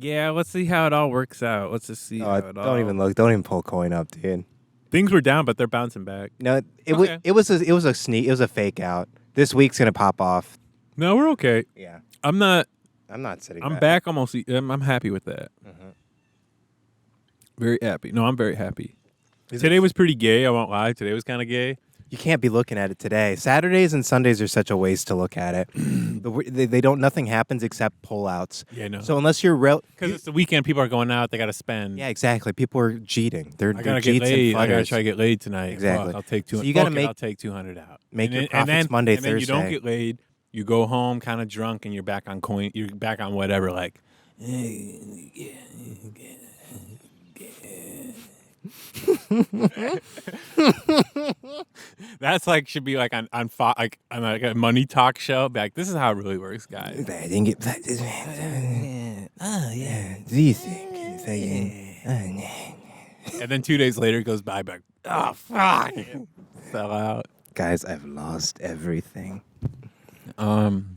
Yeah, let's see how it all works out. Let's just see how it all... Don't even look. Don't even pull a coin up, dude. Things were down, but they're bouncing back. No, it was a sneak. It was a fake out. This week's gonna pop off. No, we're okay. Yeah. I'm not sitting I'm back almost. I'm happy with that. Very happy. No, I'm very happy. Today was pretty gay, I won't lie. Today was kind of gay. You can't be looking at it today. Saturdays and Sundays are such a waste to look at it. They don't. Nothing happens except pullouts. Yeah, no. So unless you're because it's the weekend, people are going out. They got to spend. Yeah, exactly. People are cheating. They're gotta cheats get laid. and I gotta try to get laid tonight. Exactly. I'll take 200. So you gotta I'll take 200 out. Make your profits Monday, Thursday. Then you don't get laid. You go home kind of drunk, and you're back on coin. You're back on whatever. Like, That's like should be like on like on like a money talk show. Be like, this is how it really works, guys. I didn't get that. Oh yeah. Do you think? And then 2 days later, it goes by back. Oh fuck! Fell out. Guys, I've lost everything. Um,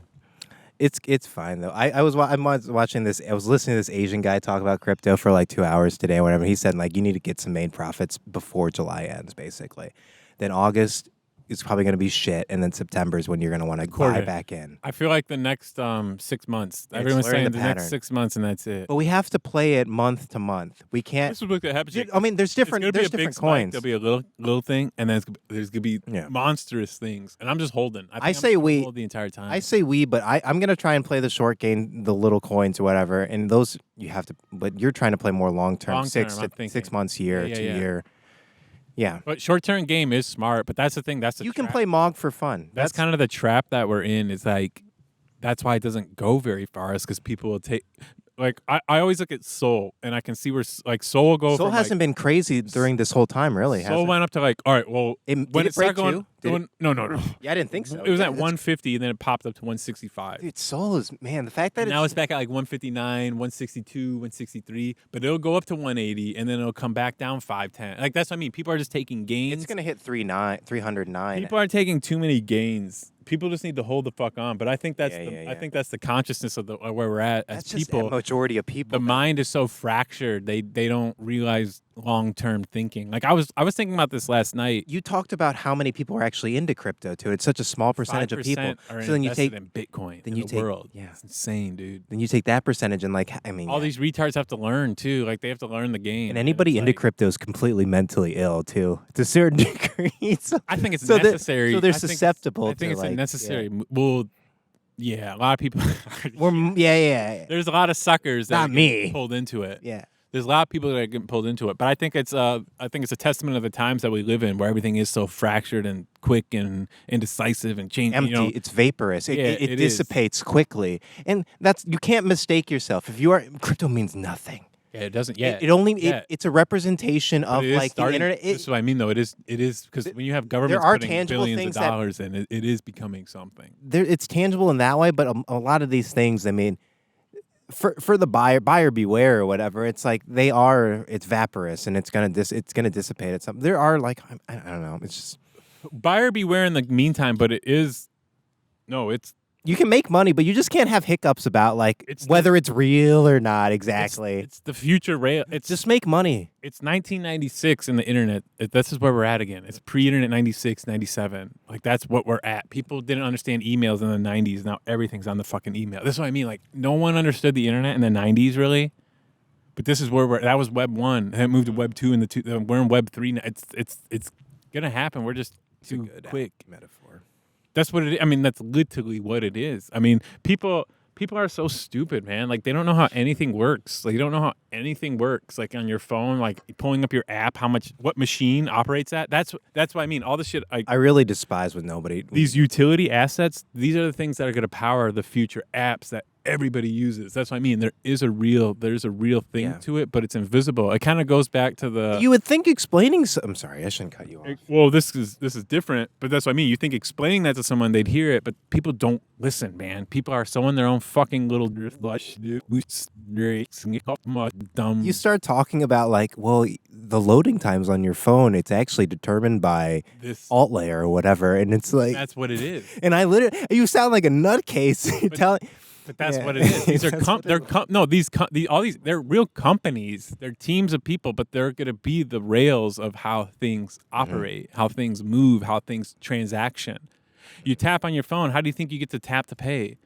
It's fine though. I'm watching this. I was listening to this Asian guy talk about crypto for like 2 hours today or whatever. He said like you need to get some main profits before July ends, basically. Then August is probably going to be shit, and then September is when you're going to want to buy back in. I feel like the next 6 months. It's Everyone's learning saying the the next pattern. 6 months, and that's it. But we have to play it month to month. We can't. This is what happens. I mean, there's different. There's There's gonna be a different big spike, coins. there'll be a little thing, and then there's gonna be Yeah. monstrous things. And I'm just holding. I say we hold the entire time. I say we, but I'm gonna try and play the short game, the little coins or whatever, and those you have to. But you're trying to play more long term, Long-term, 6 I'm thinking. 6 months, year, Yeah, 2 yeah. year. Yeah, But short-term game is smart, but that's the thing. That's the you can trap. play MOG for fun. That's kind of the trap that we're in. Is like that's why it doesn't go very far. Is because people will take. Like I always look at Soul, and I can see where like Soul will go. Soul from, hasn't been crazy during this whole time, really. Soul went up to like, all right, well, Did when it it started break going, two? no. Yeah, I didn't think so. It was Yeah, at that's- 150, and then it popped up to 165. Dude, Soul is man. The fact that Now it's back at like 159, 162, 163, but it'll go up to 180, and then it'll come back down 510. Like that's what I mean. People are just taking gains. it's gonna hit 309. People are taking too many gains. People just need to hold the fuck on. But I think that's I think that's the consciousness of where we're at as That's just people. the majority of people. The mind is so fractured. They don't realize long-term thinking. Like I was thinking about this last night. You talked about how many people are actually into crypto too. It's such a small percentage of people. 5% are So then you invested take in Bitcoin then in you the take- world. yeah. It's insane, dude. then you take that percentage and like I mean All these retards have to learn too. Like they have to learn the game. and anybody it's into like- crypto is completely mentally ill too, to a certain degree. So, I think it's so that- necessary. so they're I think it's- susceptible I think to, it's like, a necessary. Well, yeah, a lot of people. yeah. There's a lot of suckers that Not are getting me. pulled into it. Yeah. There's a lot of people that are getting pulled into it, but I think it's a testament of the times that we live in, where everything is so fractured and quick and indecisive and change. Empty. You know, It's vaporous. It, Yeah, it it is. dissipates quickly, and you can't mistake yourself. If you are crypto means nothing. yeah, it doesn't. Yeah, It only yeah. it's a representation But of it is like the starting- internet. This is what I mean, though. It is because when you have governments are putting tangible billions of things that- dollars in, it is becoming something. It's tangible in that way, but a lot of these things, I mean, for the buyer beware or whatever. It's like it's vaporous and it's gonna dissipate at some. There are like I don't know. It's just Buyer beware in the meantime, but it is it's you can make money, but you just can't have hiccups about like whether it's real or not. Exactly. It's the future rail. It's Just make money. It's 1996 in the internet. This is where we're at again. It's pre-internet 96, 97. Like that's what we're at. People didn't understand emails in the 90s. Now everything's on the fucking email. This is what I mean. Like no one understood the internet in the 90s really. But this is where that was Web 1. And it moved to Web 2 and we're in Web 3 now. It's going to happen. We're just too quick. Metaphor. That's what it is. I mean, that's literally what it is. I mean, people are so stupid, man. Like they don't know how anything works. Like you don't know how anything works. Like on your phone, like pulling up your app, what machine operates at. That's what I mean. All the shit. I really despise when nobody. These utility assets. These are the things that are going to power the future apps that everybody uses. That's what I mean. There's a real thing Yeah. to it, but it's invisible. It kind of goes back to the. You would think explaining. I'm sorry, I shouldn't cut you off. Well, this is different, but that's what I mean. You think explaining that to someone, they'd hear it, but people don't listen, man. People are so in their own fucking little dumb. You start talking about like, well, the loading times on your phone, it's actually determined by This- alt layer or whatever, and it's like, That's what it is. and I literally, you sound like a nutcase. You're telling. But that's Yeah. what it is. These are That's what they're real companies. They're teams of people, but they're going to be the rails of how things operate, how things move, how things transaction. You tap on your phone. How do you think you get to tap to pay?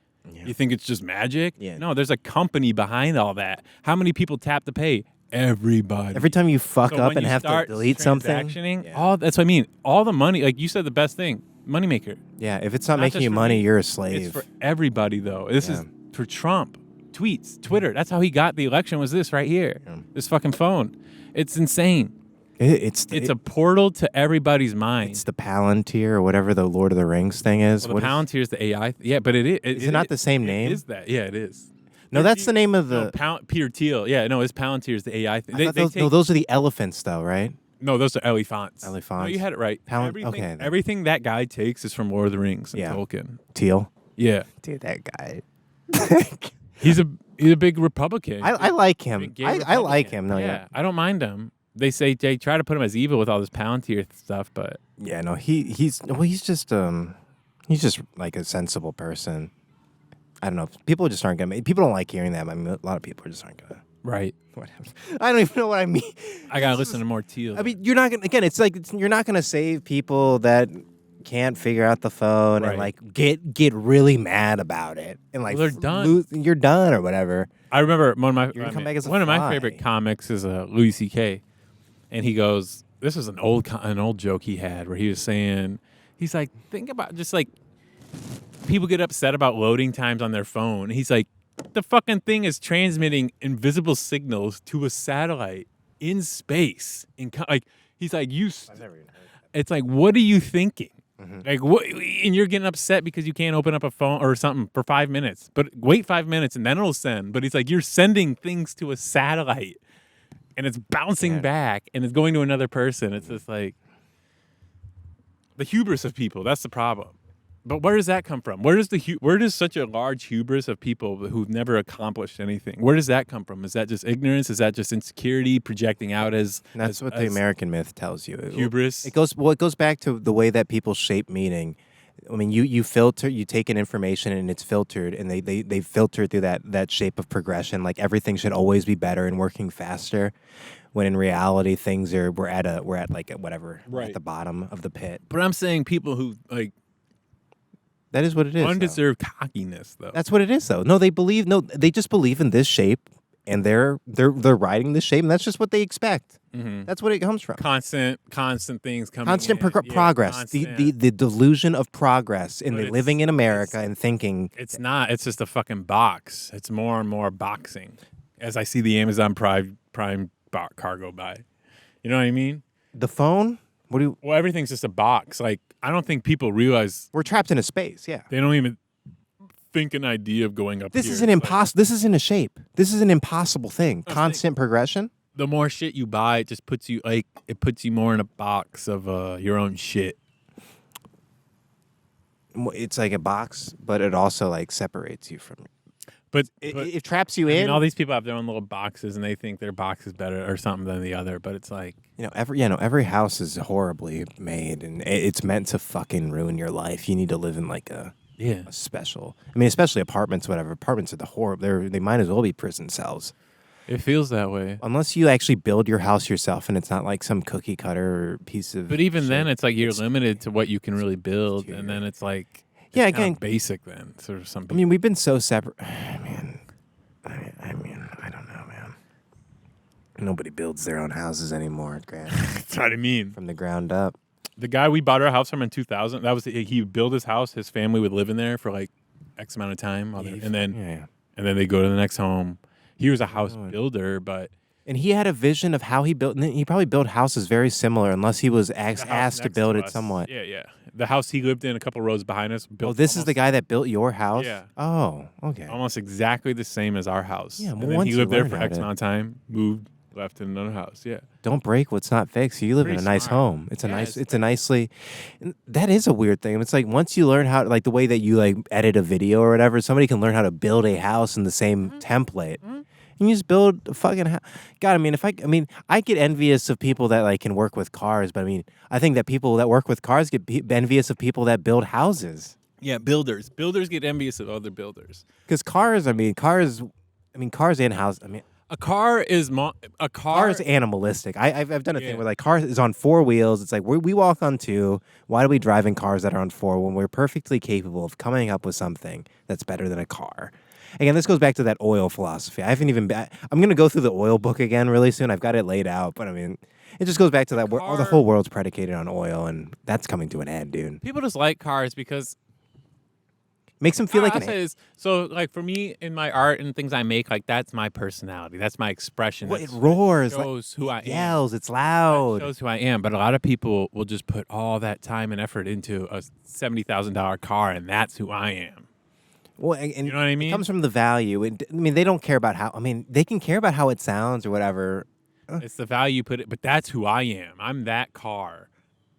You think it's just magic? Yeah. No, there's a company behind all that. How many people tap to pay? Everybody. Every time you fuck So up when and you have to start delete something, transactioning, that's what I mean. All the money, like you said, the best thing, moneymaker. yeah, if it's not Not making just you for money, me. you're a It's slave. for everybody, though. This is for Trump. Tweets, Twitter. That's how he got the election. Was this right here? This fucking phone. It's insane. It's a portal to everybody's mind. It's the Palantir or whatever the Lord of the Rings thing is. Well, the Palantir is the AI. Yeah, but it is. Is it not the same name? Is that? Yeah, it is. No, that's the name of the. Peter Thiel. Yeah, no, it's Palantir is the AI thing. No, those are the elephants, though, right? No, those are elephants. Elephants. No, you had it right. Okay. Everything that guy takes is from Lord of the Rings and Yeah. Tolkien. Teal. Yeah, Dude, that guy. he's a big Republican. I like him. Big gay I like Republican. him. No, yeah. I don't mind him. They say they try to put him as evil with all this Palantir stuff, but Yeah, no, he's just like a sensible person. I don't know. People just aren't gonna. People don't like hearing that. I mean, a lot of people just aren't gonna. right. Whatever. I don't even know what I mean. I gotta listen to more Teal. I mean, you're not gonna. Again, it's like you're not gonna save people that can't figure out the phone and Right. like get really mad about it and like Well, they're done. you're done or whatever. I remember one of You're gonna come back as a one of my fly. favorite comics is Louis C.K. And he goes, this was an old joke he had where he was saying, he's like, think about just like people get upset about loading times on their phone. He's like, the fucking thing is transmitting invisible signals to a satellite in space. He's like, it's like, what are you thinking? Like what? And you're getting upset because you can't open up a phone or something for 5 minutes. But wait 5 minutes and then it'll send. But he's like, you're sending things to a satellite, and it's bouncing back, and it's going to another person. It's just like the hubris of people. That's the problem. But where does that come from? Where does such a large hubris of people who've never accomplished anything? Where does that come from? Is that just ignorance? Is that just insecurity projecting out as? That's what the American myth tells you. Hubris. It goes back to the way that people shape meaning. I mean, you filter, you take in information and it's filtered, and they filter through that shape of progression. Like everything should always be better and working faster, when in reality we're at like whatever, Right. at the bottom of the pit. But I'm saying people who like That is what it is. though. undeserved cockiness, though. That's what it is, though. No, they just believe in this shape, and they're riding this shape, and that's just what they expect. That's what it comes from. constant things coming. Constant in. progress. Constant. The delusion of progress in But the it's- living in America and thinking. It's not. It's just a fucking box. It's more and more boxing. As I see the Amazon Prime car go by, you know what I mean? The phone. Well, everything's just a box. Like I don't think people realize We're trapped in a space. Yeah. they don't even think an idea of going up. This here. is an impossible. This isn't a shape. This is an impossible thing. I'm Constant progression. The more shit you buy, it just puts you more in a box of your own shit. It's like a box, but it also like separates you from. But It traps you I in. mean, all these people have their own little boxes, and they think their box is better or something than the other. But it's like, every house is horribly made, and it's meant to fucking ruin your life. You need to live in like a special. I mean, especially apartments. Whatever apartments are the horror. They might as well be prison cells. it feels that way. Unless you actually build your house yourself, and it's not like some cookie cutter piece of. But even shit. then, it's like you're limited to what you can really build, and then it's like, Yeah, it's kinda again- basic. Then sort of something. I mean, we've been so separate. Man, I mean, I don't know, man. Nobody builds their own houses anymore, Grant. that's what I mean. From the ground up. The guy we bought our house from in 2000, he would build his house. His family would live in there for like X amount of time, and then they go to the next home. He was a house builder, but And he had a vision of how he built. And he probably built houses very similar, unless he was the house asked to next build it us- somewhat. Yeah. The house he lived in a couple rows behind us. Built Oh, this is the almost- guy that built your house? Yeah. Oh, okay. almost exactly the same as our house. Yeah, and well, then once he you lived there learn for how X to- amount of time, moved, left in another house. Yeah. Don't break what's not fixed. You live in a Pretty nice smart. home. It's a Yeah, nice. it's It's a nicely. That is a weird thing. It's like once you learn how, like the way that you like edit a video or whatever, somebody can learn how to build a house in the same template. And you just build a fucking house. God, I mean, I get envious of people that like can work with cars, but I mean, I think that people that work with cars get envious of people that build houses. Yeah, builders. Builders get envious of other builders. Because cars and houses. I mean, A car is car is animalistic. I've done a Yeah. thing where like car is on four wheels. It's like we walk on two. Why do we drive in cars that are on four when we're perfectly capable of coming up with something that's better than a car? Again, this goes back to that oil philosophy. I'm going to go through the oil book again really soon. I've got it laid out, but I mean, it just goes back to that. The whole world's predicated on oil, and that's coming to an end, dude. People just like cars because Makes them feel like I'll say this. So like for me in my art and things I make, like that's my personality. That's my expression. Well, it That's- roars, shows who I it am. yells, it's That loud. shows who I am. But a lot of people will just put all that time and effort into a $70,000 car, and that's who I am. Well, and You know what I mean? It comes from the value. I mean, they don't care about how. I mean, they can care about how it sounds or whatever. It's the value you put it, but that's who I am. I'm that car.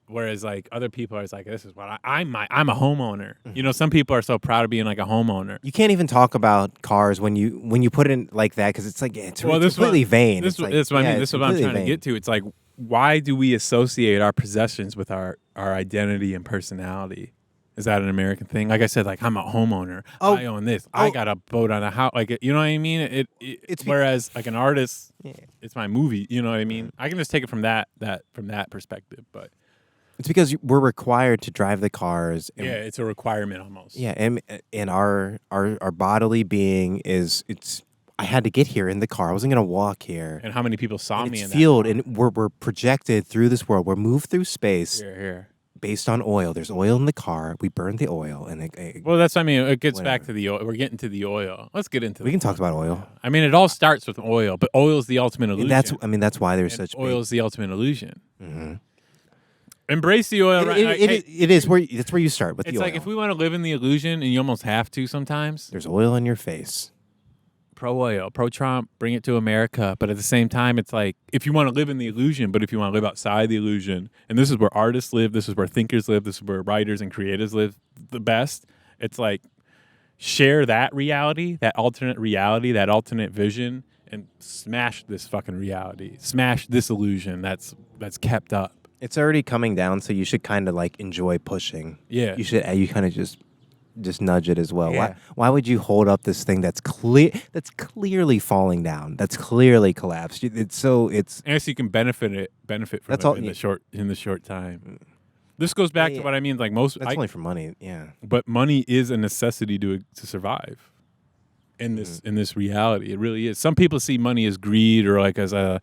Whereas like other people are just like, this is what I'm a homeowner. You know, some people are so proud of being like a homeowner. You can't even talk about cars when you put it in like that because it's like it's completely vain. That's what I mean. This is what I'm trying to get to. It's like, why do we associate our possessions with our identity and personality? Is that an American thing? Like I said, like I'm a homeowner. I own this. I got a boat on a house. Like, you know what I mean? It's whereas like an artist, it's my movie. You know what I mean? I can just take it from that perspective, but. It's because we're required to drive the cars. And, it's a requirement almost. Yeah, and our bodily being is I had to get here in the car. I wasn't gonna walk here. And how many people saw me in that field? And we're projected through this world. We're moved through space. Here. Based on oil. There's oil in the car. We burn the oil, and well, that's. I mean, it gets back to the oil. We're getting to the oil. Let's get into. We can talk about oil. Yeah. I mean, it all starts with oil, but oil is the ultimate illusion. That's why there's such. Oil is the ultimate illusion. Mm-hmm. Embrace the oil. It is where that's where you start with the oil. It's like if we want to live in the illusion, and you almost have to sometimes. There's oil in your face. Pro oil, pro Trump, bring it to America. But at the same time, it's like if you want to live in the illusion, but if you want to live outside the illusion, and this is where artists live, this is where thinkers live, this is where writers and creators live the best. It's like share that reality, that alternate vision, and smash this fucking reality, smash this illusion that's kept up. It's already coming down, so you should kind of like enjoy pushing. Yeah, you kind of just nudge it as well. Yeah. Why would you hold up this thing that's clearly falling down, that's clearly collapsed? And so you can benefit from in the short time. This goes back to what I mean. Like that's only for money, yeah. But money is a necessity to survive. In this reality, it really is. Some people see money as greed or like as a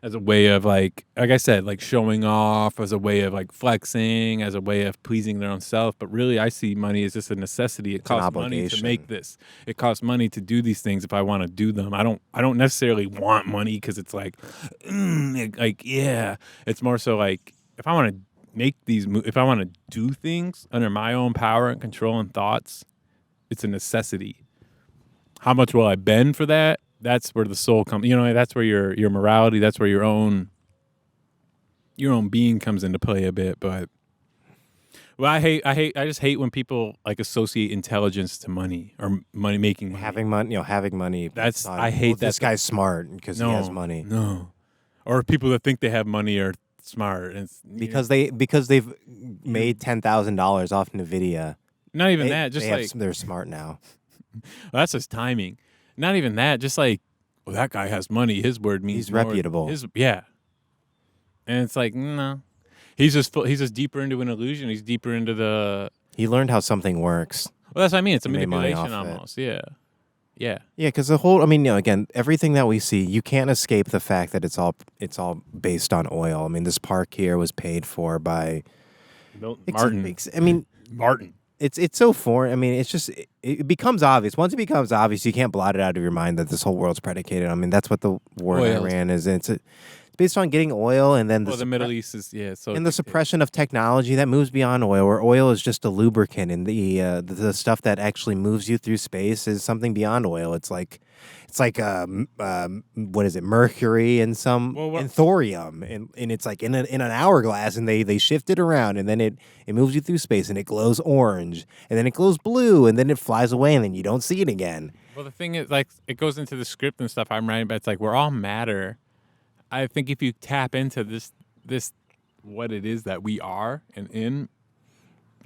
way of like I said, like showing off, as a way of like flexing, as a way of pleasing their own self. But really, I see money as just a necessity. It costs money to make this. It costs money to do these things if I want to do them. I don't necessarily want money because it's like, It's more so like if I want to make these, if I want to do things under my own power and control and thoughts, it's a necessity. How much will I bend for that? That's where the soul comes. You know, that's where your morality. That's where your own being comes into play a bit. But I just hate when people like associate intelligence to money or money making. Having money. That's I hate that. This guy's smart because he has money. No, or people that think they have money are smart and because they've made $10,000 off NVIDIA. Not even that. Just they're smart now. Well, that's just timing. Not even that. Just like, well, that guy has money. His word means he's reputable. And it's like, no, he's just deeper into an illusion. He's deeper into the. He learned how something works. Well, that's what I mean. It's a manipulation almost. Yeah. Because the whole. I mean, again, everything that we see, you can't escape the fact that it's all based on oil. I mean, this park here was paid for by Martin. Martin. It's so foreign. I mean, it's just it becomes obvious. Once it becomes obvious, you can't blot it out of your mind that this whole world's predicated. I mean, that's what the war in Iran is. It's based on getting oil, and then the Middle East is so and the suppression of technology that moves beyond oil, where oil is just a lubricant, and the stuff that actually moves you through space is something beyond oil. It's like what is it, mercury and and thorium, and it's like in an hourglass, and they shift it around, and then it moves you through space, and it glows orange, and then it glows blue, and then it flies away, and then you don't see it again. Well, the thing is, like, it goes into the script and stuff I'm writing, but it's like we're all matter. I think if you tap into this what it is that we are and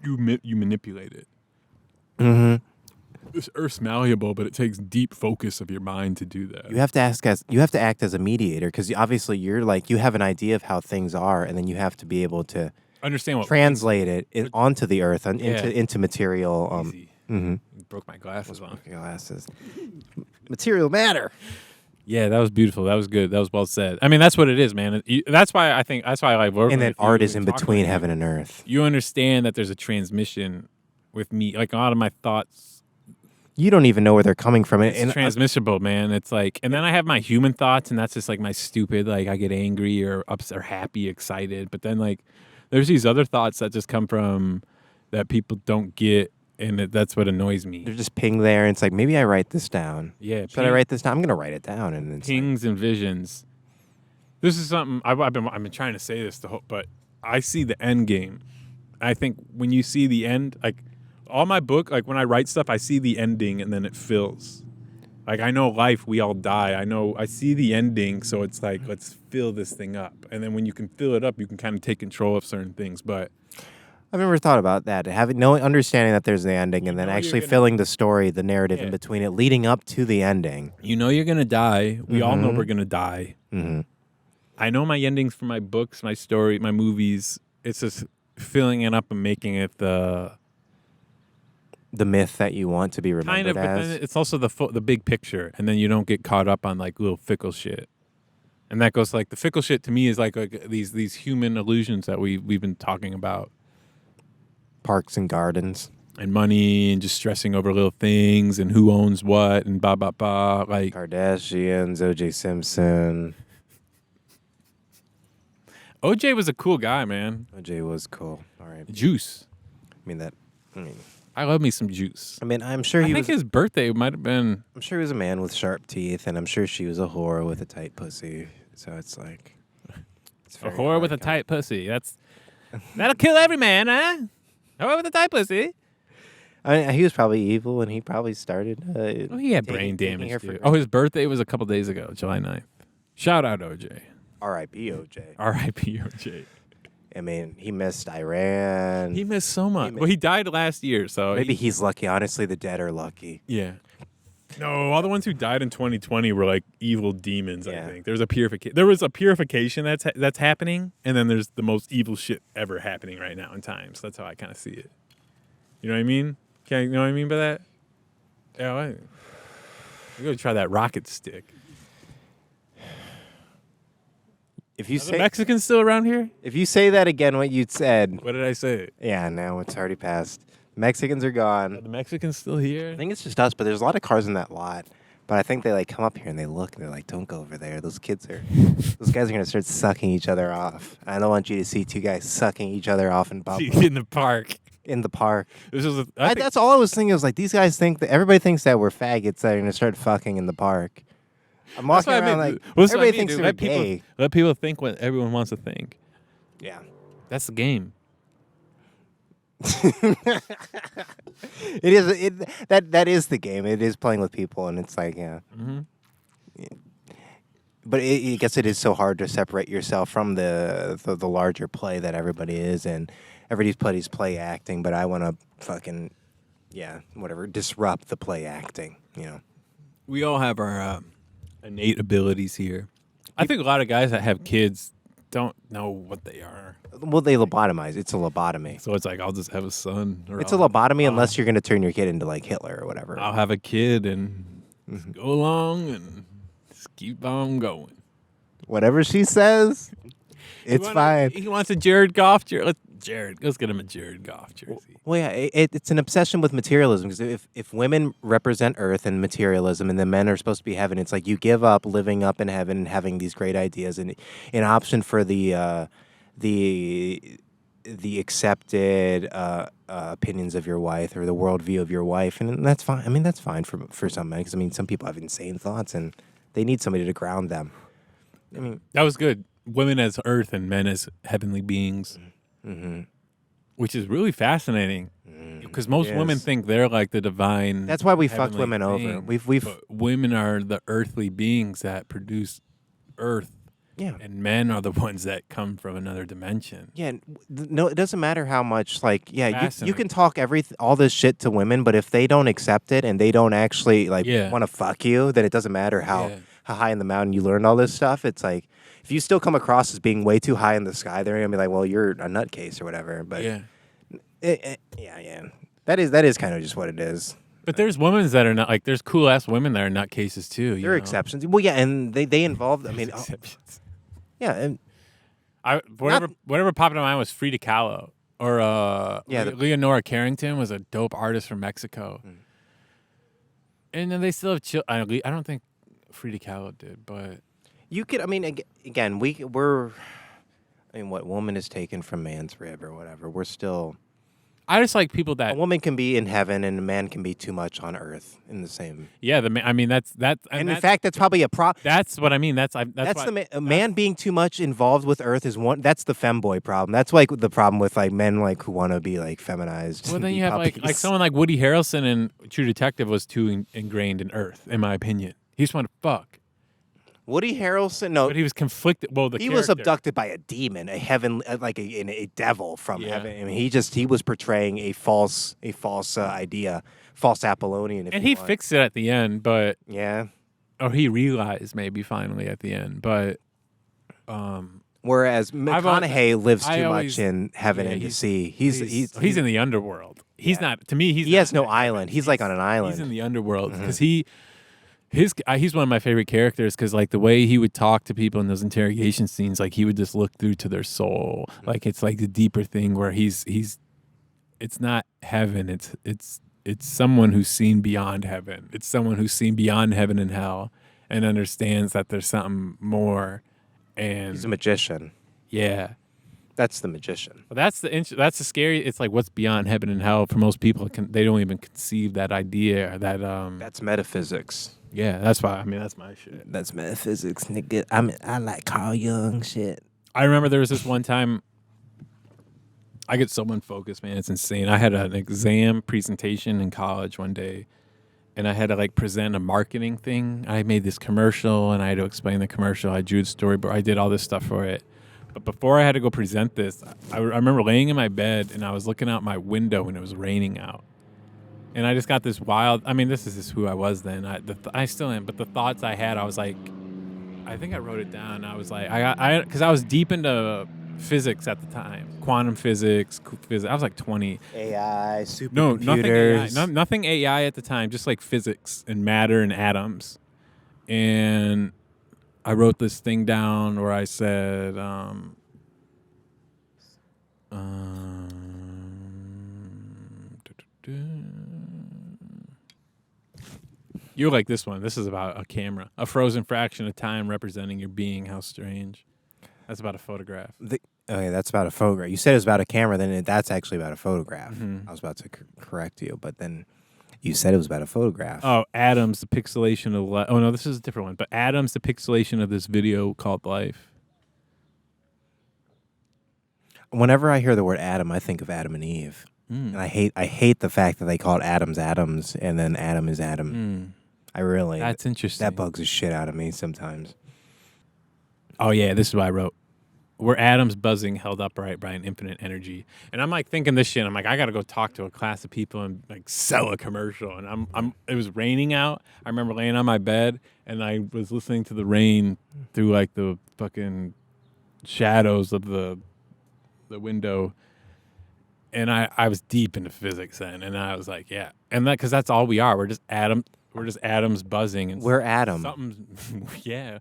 you manipulate it. Mm-hmm. This earth's malleable, but it takes deep focus of your mind to do that. You have to act as a mediator, because obviously you have an idea of how things are, and then you have to be able to understand what translate it onto the earth and into material. Mm-hmm. Broke my glasses on. Material matter. Yeah, that was beautiful. That was good. That was well said. I mean, that's what it is, man. That's why I like working. And then art is in between heaven and earth. You understand that there's a transmission with me. Like a lot of my thoughts, you don't even know where they're coming from. It's transmissible, man. It's like, and then I have my human thoughts, and that's just like my stupid, like I get angry or upset or happy, excited. But then like, there's these other thoughts that just come from that people don't get and that's what annoys me. They're just ping there, and it's like, maybe I write this down. Yeah, Should I write this down? I'm gonna write it down, and it's pings and visions. This is something I've been trying to say this but I see the end game. I think when you see the end, like all my book, like when I write stuff, I see the ending and then it fills. Like I know life, we all die. I see the ending, so it's like, let's fill this thing up. And then when you can fill it up, you can kind of take control of certain things. But I've never thought about that. Having no understanding that there's the ending, and then actually filling the story, the narrative in between it, leading up to the ending. You know you're gonna die. We all know we're gonna die. Mm-hmm. I know my endings for my books, my story, my movies. It's just filling it up and making it the myth that you want to be remembered kind of. But as. then it's also the big picture, and then you don't get caught up on like little fickle shit. And that goes like the fickle shit to me is like these human illusions that we've been talking about. Parks and gardens. And money and just stressing over little things and who owns what and blah, blah, blah. Like Kardashians, O.J. Simpson. OJ was a cool guy, man. O.J. was cool. All right. Juice. I love me some juice. I'm sure I think his birthday might have been. I'm sure he was a man with sharp teeth, and I'm sure she was a whore with a tight pussy. So it's like. It's A whore with a tight pussy. That'll kill every man, huh? A whore with a tight pussy. I mean, he was probably evil, and he probably started. He had brain damage, dude. His birthday was a couple days ago, July 9th. Shout out OJ. R.I.P. O.J. R.I.P. OJ. I mean, he missed Iran. He missed so much. Well, he died last year, so maybe he's lucky. Honestly, the dead are lucky. Yeah. No, all the ones who died in 2020 were like evil demons. I think there was a purification that's happening, and then there's the most evil shit ever happening right now in time. So that's how I kind of see it. You know what I mean? You know what I mean by that? Yeah, I'm gonna try that rocket stick. If you Are the Mexicans still around here? If you say that again, what you said. What did I say? Yeah, no, it's already passed. Mexicans are gone. Are the Mexicans still here? I think it's just us, but there's a lot of cars in that lot. But I think they like come up here and they look and they're like, "Don't go over there. Those guys are gonna start sucking each other off. I don't want you to see two guys sucking each other off in public in the park." In the park. That's all I was thinking. Was like these guys think that everybody thinks that we're faggots that are gonna start fucking in the park. I'm walking around like everybody thinks they're gay. Let people think what everyone wants to think. Yeah, that's the game. It is. That is the game. It is playing with people, and it's like Mm-hmm. But I guess it is so hard to separate yourself from the larger play that everybody is, and everybody's play acting. But I want to fucking disrupt the play acting. You know, we all have our innate abilities here. I think a lot of guys that have kids don't know what they are. Well, they lobotomize. It's a lobotomy. So it's like, I'll just have a son. It's a lobotomy unless you're going to turn your kid into like Hitler or whatever. I'll have a kid and go along and just keep on going. Whatever she says, it's fine. He wants a Jared Goff jersey. Let's get him a Jared Goff jersey. Well, yeah, it's an obsession with materialism because if women represent Earth and materialism, and the men are supposed to be heaven, it's like you give up living up in heaven and having these great ideas, and in option for the accepted opinions of your wife or the worldview of your wife, and that's fine. I mean, that's fine for some men because I mean, some people have insane thoughts and they need somebody to ground them. I mean, that was good. Women as Earth and men as heavenly beings. Mm-hmm. Which is really fascinating because most women think they're like the divine. That's why we fucked women over. But women are the earthly beings that produce Earth. Yeah, and men are the ones that come from another dimension. Yeah, no, it doesn't matter how much. Like, yeah, you can talk all this shit to women, but if they don't accept it and they don't actually want to fuck you, then it doesn't matter how high in the mountain you learned all this stuff. It's like if you still come across as being way too high in the sky, they're gonna be like, "Well, you're a nutcase or whatever." But that is kind of just what it is. But there's women that are not like. There's cool ass women that are nutcases too. There are exceptions. Well, yeah, and they involve. I mean, exceptions. Yeah, and whatever popped in my mind was Frida Kahlo or Leonora Carrington was a dope artist from Mexico. And then they still have I don't think Frida Kahlo did, but you could. I mean, again, we're. I mean, what woman is taken from man's rib or whatever? We're still. I just like people A that. woman can be in heaven and a man can be too much on earth in the same. Yeah, I mean, that's And in fact, that's probably a problem. That's what I mean. That's That's why, a man being too much involved with Earth is one. That's the femboy problem. That's like the problem with like men like who want to be like feminized. Well, and then be you have like puppies. someone like Woody Harrelson in True Detective was too ingrained in Earth, in my opinion. He just wanted to fuck, Woody Harrelson. No, but he was conflicted. Well, he was character. abducted by a demon, a heaven, like a devil from Yeah. heaven. I mean, he was portraying a false idea, false Apollonian. If and you he want. fixed it at the end, but Yeah. or he realized maybe finally at the end, but Whereas McConaughey lives I too always- much in heaven yeah, and the he's- sea. He's in the underworld. He's Yeah. not to me. He has no island. He's like on an island. He's in the underworld because he's one of my favorite characters because like the way he would talk to people in those interrogation scenes, like he would just look through to their soul. Like it's like the deeper thing where he's it's not heaven. It's someone who's seen beyond heaven. It's someone who's seen beyond heaven and hell and understands that there's something more. And He's a magician. yeah. That's the magician. Well, that's the scary. It's like what's beyond heaven and hell for most people. They don't even conceive that idea. Or that That's metaphysics. yeah. That's why. I mean, that's my shit. That's metaphysics, nigga. I like Carl Jung shit. I remember there was this one time. I get so unfocused, man. It's insane. I had an exam presentation in college one day, and I had to like present a marketing thing. I made this commercial, and I had to explain the commercial. I drew the storyboard. I did all this stuff for it. But before I had to go present this, I remember laying in my bed and I was looking out my window when it was raining out. And I just got this wild, I mean, this is just who I was then. I still am, but the thoughts I had, I was like, I think I wrote it down. I was like, because I was deep into physics at the time, quantum physics. I was like 20. AI, No, supercomputers. nothing AI at the time, just like physics and matter and atoms. And I wrote this thing down where I said, you like this one. This is about a camera. A frozen fraction of time representing your being. How strange. That's about a photograph. Okay, that's about a photograph. You said it was about a camera, then that's actually about a photograph. Mhm. I was about to correct you, but then you said it was about a photograph. Oh, atoms, the pixelation of life. Oh, no, this is a different one. But atoms, the pixelation of this video called life. Whenever I hear the word atom, I think of Adam and Eve. And I hate the fact that they call it atoms, and then Adam is Adam. I really... That's interesting. That bugs the shit out of me sometimes. Oh, yeah, this is what I wrote. We're atoms buzzing held upright by an infinite energy. And I'm like thinking this shit. I'm like, I got to go talk to a class of people and like sell a commercial. And it was raining out. I remember laying on my bed and I was listening to the rain through like the fucking shadows of the window. And I was deep into physics then. And I was like, yeah. And because that's all we are. We're just atoms buzzing. And We're Adam. Something's, yeah.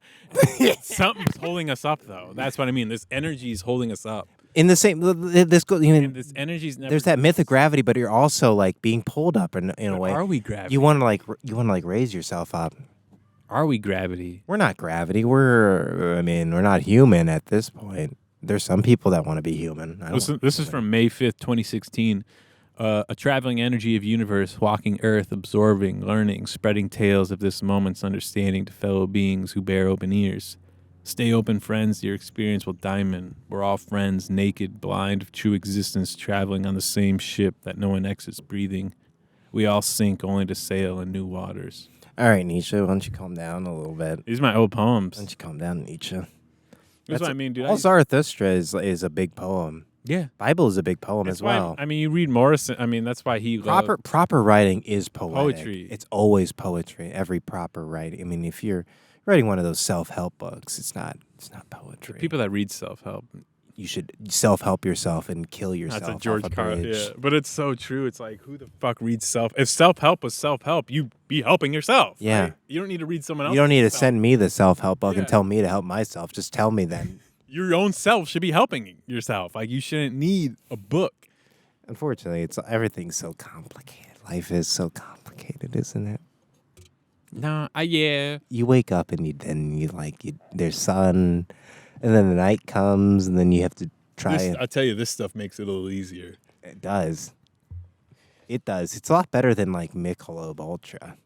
Something's holding us up, though. That's what I mean. This energy is holding us up. In the same... This goes... And this energy's never... There's that myth of gravity, but you're also like being pulled up in a way. Are we gravity? You want to like raise yourself up. Are we gravity? We're not gravity. We're not human at this point. There's some people that want to be human. This is from May 5th, 2016. A traveling energy of universe, walking earth, absorbing, learning, spreading tales of this moment's understanding to fellow beings who bear open ears. Stay open, friends, your experience will diamond. We're all friends, naked, blind of true existence, traveling on the same ship that no one exits breathing. We all sink only to sail in new waters. All right, Nietzsche, why don't you calm down a little bit? These are my old poems. Why don't you calm down, Nietzsche? That's what I mean, dude. All Zarathustra is a big poem. Yeah. Bible is a big poem That's as well. I mean, you read Morrison. I mean, that's why he Proper writing is poetic. Poetry. It's always poetry. Every proper writing. I mean, if you're writing one of those self-help books, it's not poetry. people that read self-help. You should self-help yourself and kill yourself. That's a off George Carlin. bridge. Yeah, but it's so true. It's like, who the fuck reads self? If self-help was self-help, you'd be helping yourself. Yeah. Right? You don't need to read someone else. You don't need to send me the self-help book and Yeah. tell me to help myself. Just tell me then. Your own self should be helping yourself. Like, you shouldn't need a book. Unfortunately, everything's so complicated. Life is so complicated, isn't it? Nah, yeah. You wake up and there's sun, and then the night comes, and then you have to try it. I tell you, this stuff makes it a little easier. It does. It does. It's a lot better than like Michelob Ultra.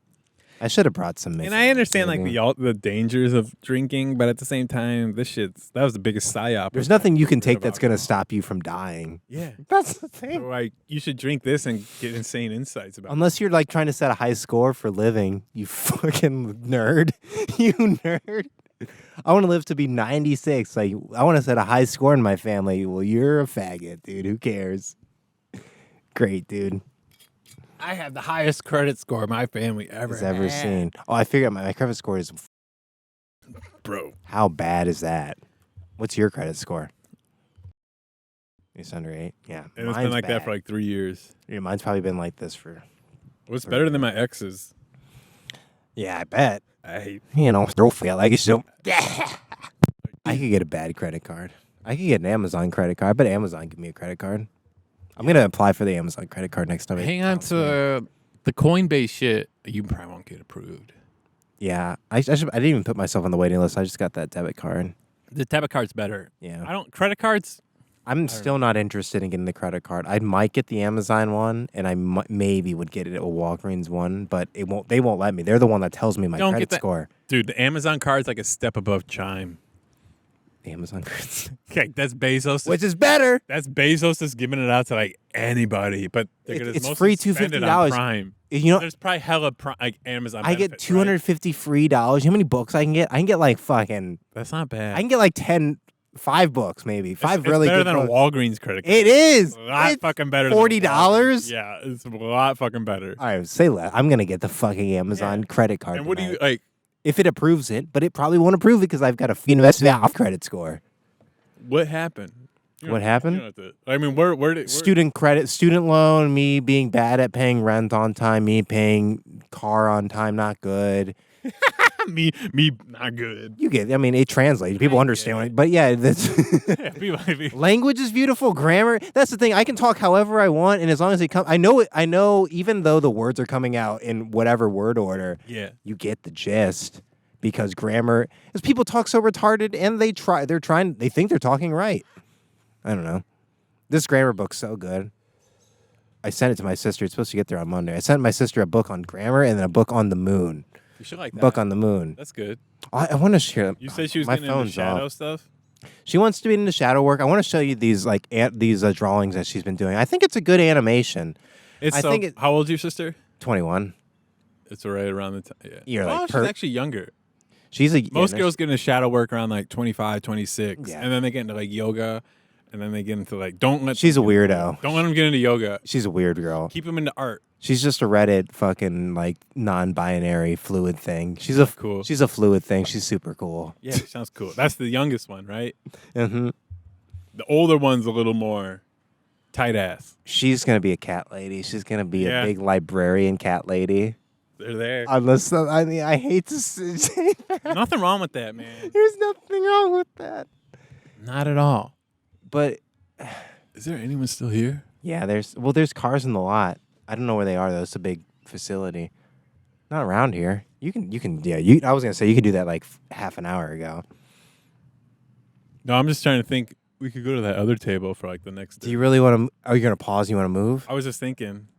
I should have brought some Michelob. And I understand maybe. like the dangers of drinking, but at the same time, that was the biggest psyop. There's nothing you can take that's going to stop you from dying. Yeah. That's the thing. So, like, you should drink this and get insane insights about Unless you're like trying to set a high score for living, you fucking nerd. You nerd. I want to live to be 96. Like, I want to set a high score in my family. Well, you're a faggot, dude. Who cares? Great, dude. I have the highest credit score my family Has ever seen. Oh, I figured out my credit score is. Bro. How bad is that? What's your credit score? It's under 8. Yeah. And it's been like that for like 3 years. Yeah, mine's probably been like this for. What's better than my ex's? Yeah, I bet. I hate. Don't feel like it's so. I could get a bad credit card. I could get an Amazon credit card. I bet Amazon give me a credit card. I'm gonna apply for the Amazon credit card next time. Hang on to the Coinbase shit. You probably won't get approved. Yeah, I didn't even put myself on the waiting list. I just got that debit card. The debit card's better. Yeah, Credit cards. I'm still not interested in getting the credit card. I might get the Amazon one, and I maybe would get it at a Walgreens one, but it won't. They won't let me. They're the one that tells me my credit score. Dude, the Amazon card's like a step above Chime. The Amazon cards. Okay, that's Bezos. Which is better. That's Bezos is giving it out to like anybody, but they're gonna It's mostly free spend it $250. on Prime. There's probably hella like Amazon. I get benefits, $250 free dollars. You know how many books I can get? I can get like fucking. That's not bad. I can get like 5 books maybe. Five it's really better good than books. a Walgreens credit card. It is. A lot It's fucking better. $40? Yeah, it's a lot fucking better. All right, say less. I'm gonna get the fucking Amazon credit card. And what do tonight. you like? If it approves it, but it probably won't approve it because I've got a invested off credit score. What happened? What happened? You don't have to, I mean, where did Student credit, student loan, me being bad at paying rent on time, me paying car on time, not good. me not good. You get. I mean, it translates. People understand it. But yeah, that's language is beautiful. Grammar. That's the thing. I can talk however I want, and as long as it comes, I know it. I know even though the words are coming out in whatever word order. Yeah. You get the gist because grammar. Because people talk so retarded, and they think they're talking right. I don't know. This grammar book's so good. I sent it to my sister. It's supposed to get there on Monday. I sent my sister a book on grammar and then a book on the moon. You should like that. Book on the moon. That's good. I want to share. You said she was my getting into phone's shadow off. stuff. She wants to be into shadow work. I want to show you these drawings that she's been doing. I think it's a good animation. How old's your sister? 21. It's right around the time. Yeah. You're like she's actually younger. Most girls get into shadow work around like 25, 26, and then they get into like yoga, and then they get into like She's a weirdo. Don't let them get into yoga. She's a weird girl. Keep them into art. She's just a Reddit fucking like non-binary fluid thing. She's cool. She's a fluid thing. She's super cool. Yeah, sounds cool. That's the youngest one, right? Mm-hmm. The older one's a little more tight ass. She's gonna be a cat lady. She's gonna be a big librarian cat lady. They're there. Unless I hate to say that. Nothing wrong with that, man. There's nothing wrong with that. Not at all. But is there anyone still here? Yeah, there's cars in the lot. I don't know where they are though. It's a big facility. Not around here. I was gonna say you could do that like half an hour ago. No, I'm just trying to think. We could go to that other table for like the next. Do you really want to? Are you gonna pause? You want to move? I was just thinking.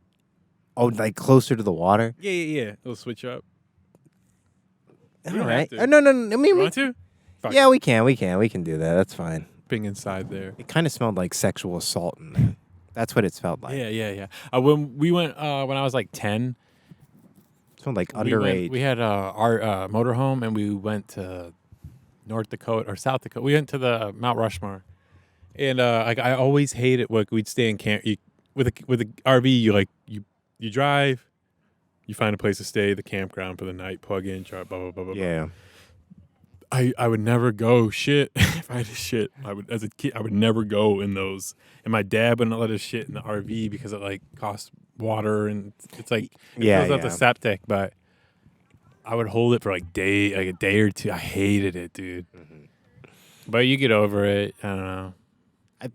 Oh, like closer to the water? Yeah. It'll switch up. All right. No. I mean, You want to? Yeah, we can do that. That's fine. Being inside there. It kind of smelled like sexual assault in there. That's what it smelled like. Yeah. When we went, when I was like 10. It smelled like underage. We had our motorhome, and we went to North Dakota or South Dakota. We went to the Mount Rushmore, and like I always hated we'd stay in camp with the RV. You drive, you find a place to stay, the campground for the night, plug in, blah blah blah blah. Yeah. I would never go shit if I had to shit. As a kid I would never go in those, and my dad wouldn't let us shit in the RV because it like costs water and it's like it fills up the septic. But I would hold it for like a day or two. I hated it, dude. Mm-hmm. But you get over it. I don't know.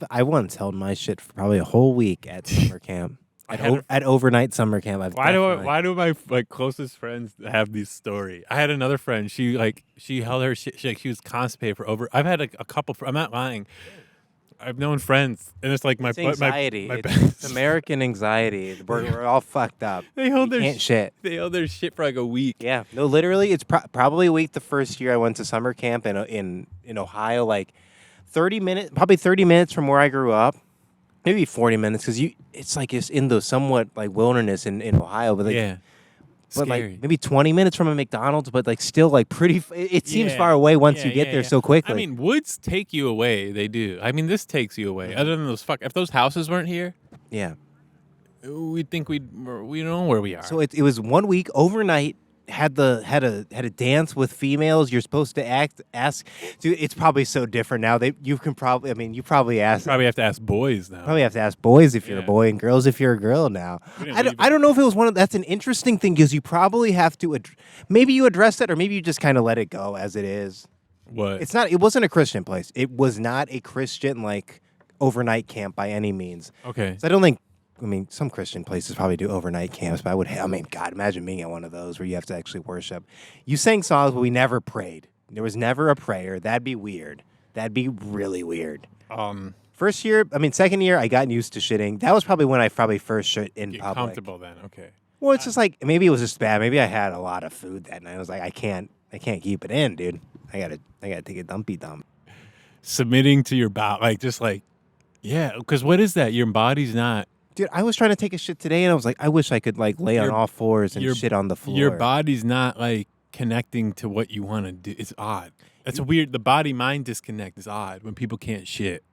I once held my shit for probably a whole week at summer camp. At overnight summer camp. Why do my like closest friends have this story? I had another friend. She held her shit. She was constipated for over. I've had a couple. I'm not lying. I've known friends, and it's like It's anxiety. my It's American anxiety. We're all fucked up. They hold You their can't shit. They hold their shit for like a week. Yeah, no, literally, it's probably a week. The first year I went to summer camp in Ohio, like 30 minutes, probably 30 minutes from where I grew up, maybe 40 minutes, because it's like it's in the somewhat like wilderness in Ohio, but like, Yeah. but Scary. like maybe 20 minutes from a McDonald's, but like still like pretty. It seems Yeah. far away once Yeah, you get yeah, there yeah. so quickly. I mean, woods take you away. They do. I mean, this takes you away. Other than those if those houses weren't here, yeah. we'd think we know where we are. So it was 1 week overnight. Had a dance with females. You're supposed to ask. Dude, it's probably so different now. You probably ask. probably have to ask boys now. Probably have to ask boys if you're a Yeah. boy and girls if you're a girl now. We didn't I leave don't, I don't know if it was one of that's an interesting thing because you probably have to maybe you address it or maybe you just kind of let it go as it is. What? It wasn't a Christian place. It was not a Christian like overnight camp by any means. Okay. So I don't think some Christian places probably do overnight camps, but God, imagine being at one of those where you have to actually worship. You sang songs, but we never prayed. There was never a prayer. That'd be weird. That'd be really weird. Second year, I got used to shitting. That was probably when I first shit in Get public. comfortable then. Okay. Well, it's just like maybe it was just bad. Maybe I had a lot of food that night. I was like, I can't keep it in, dude. I gotta take a dumpy dump. Submitting to your body, yeah. Because what is that? Your body's not. Dude, I was trying to take a shit today, and I was like, I wish I could like lay on all fours and shit on the floor. Your body's not like connecting to what you want to do. It's odd. That's weird. The body-mind disconnect is odd when people can't shit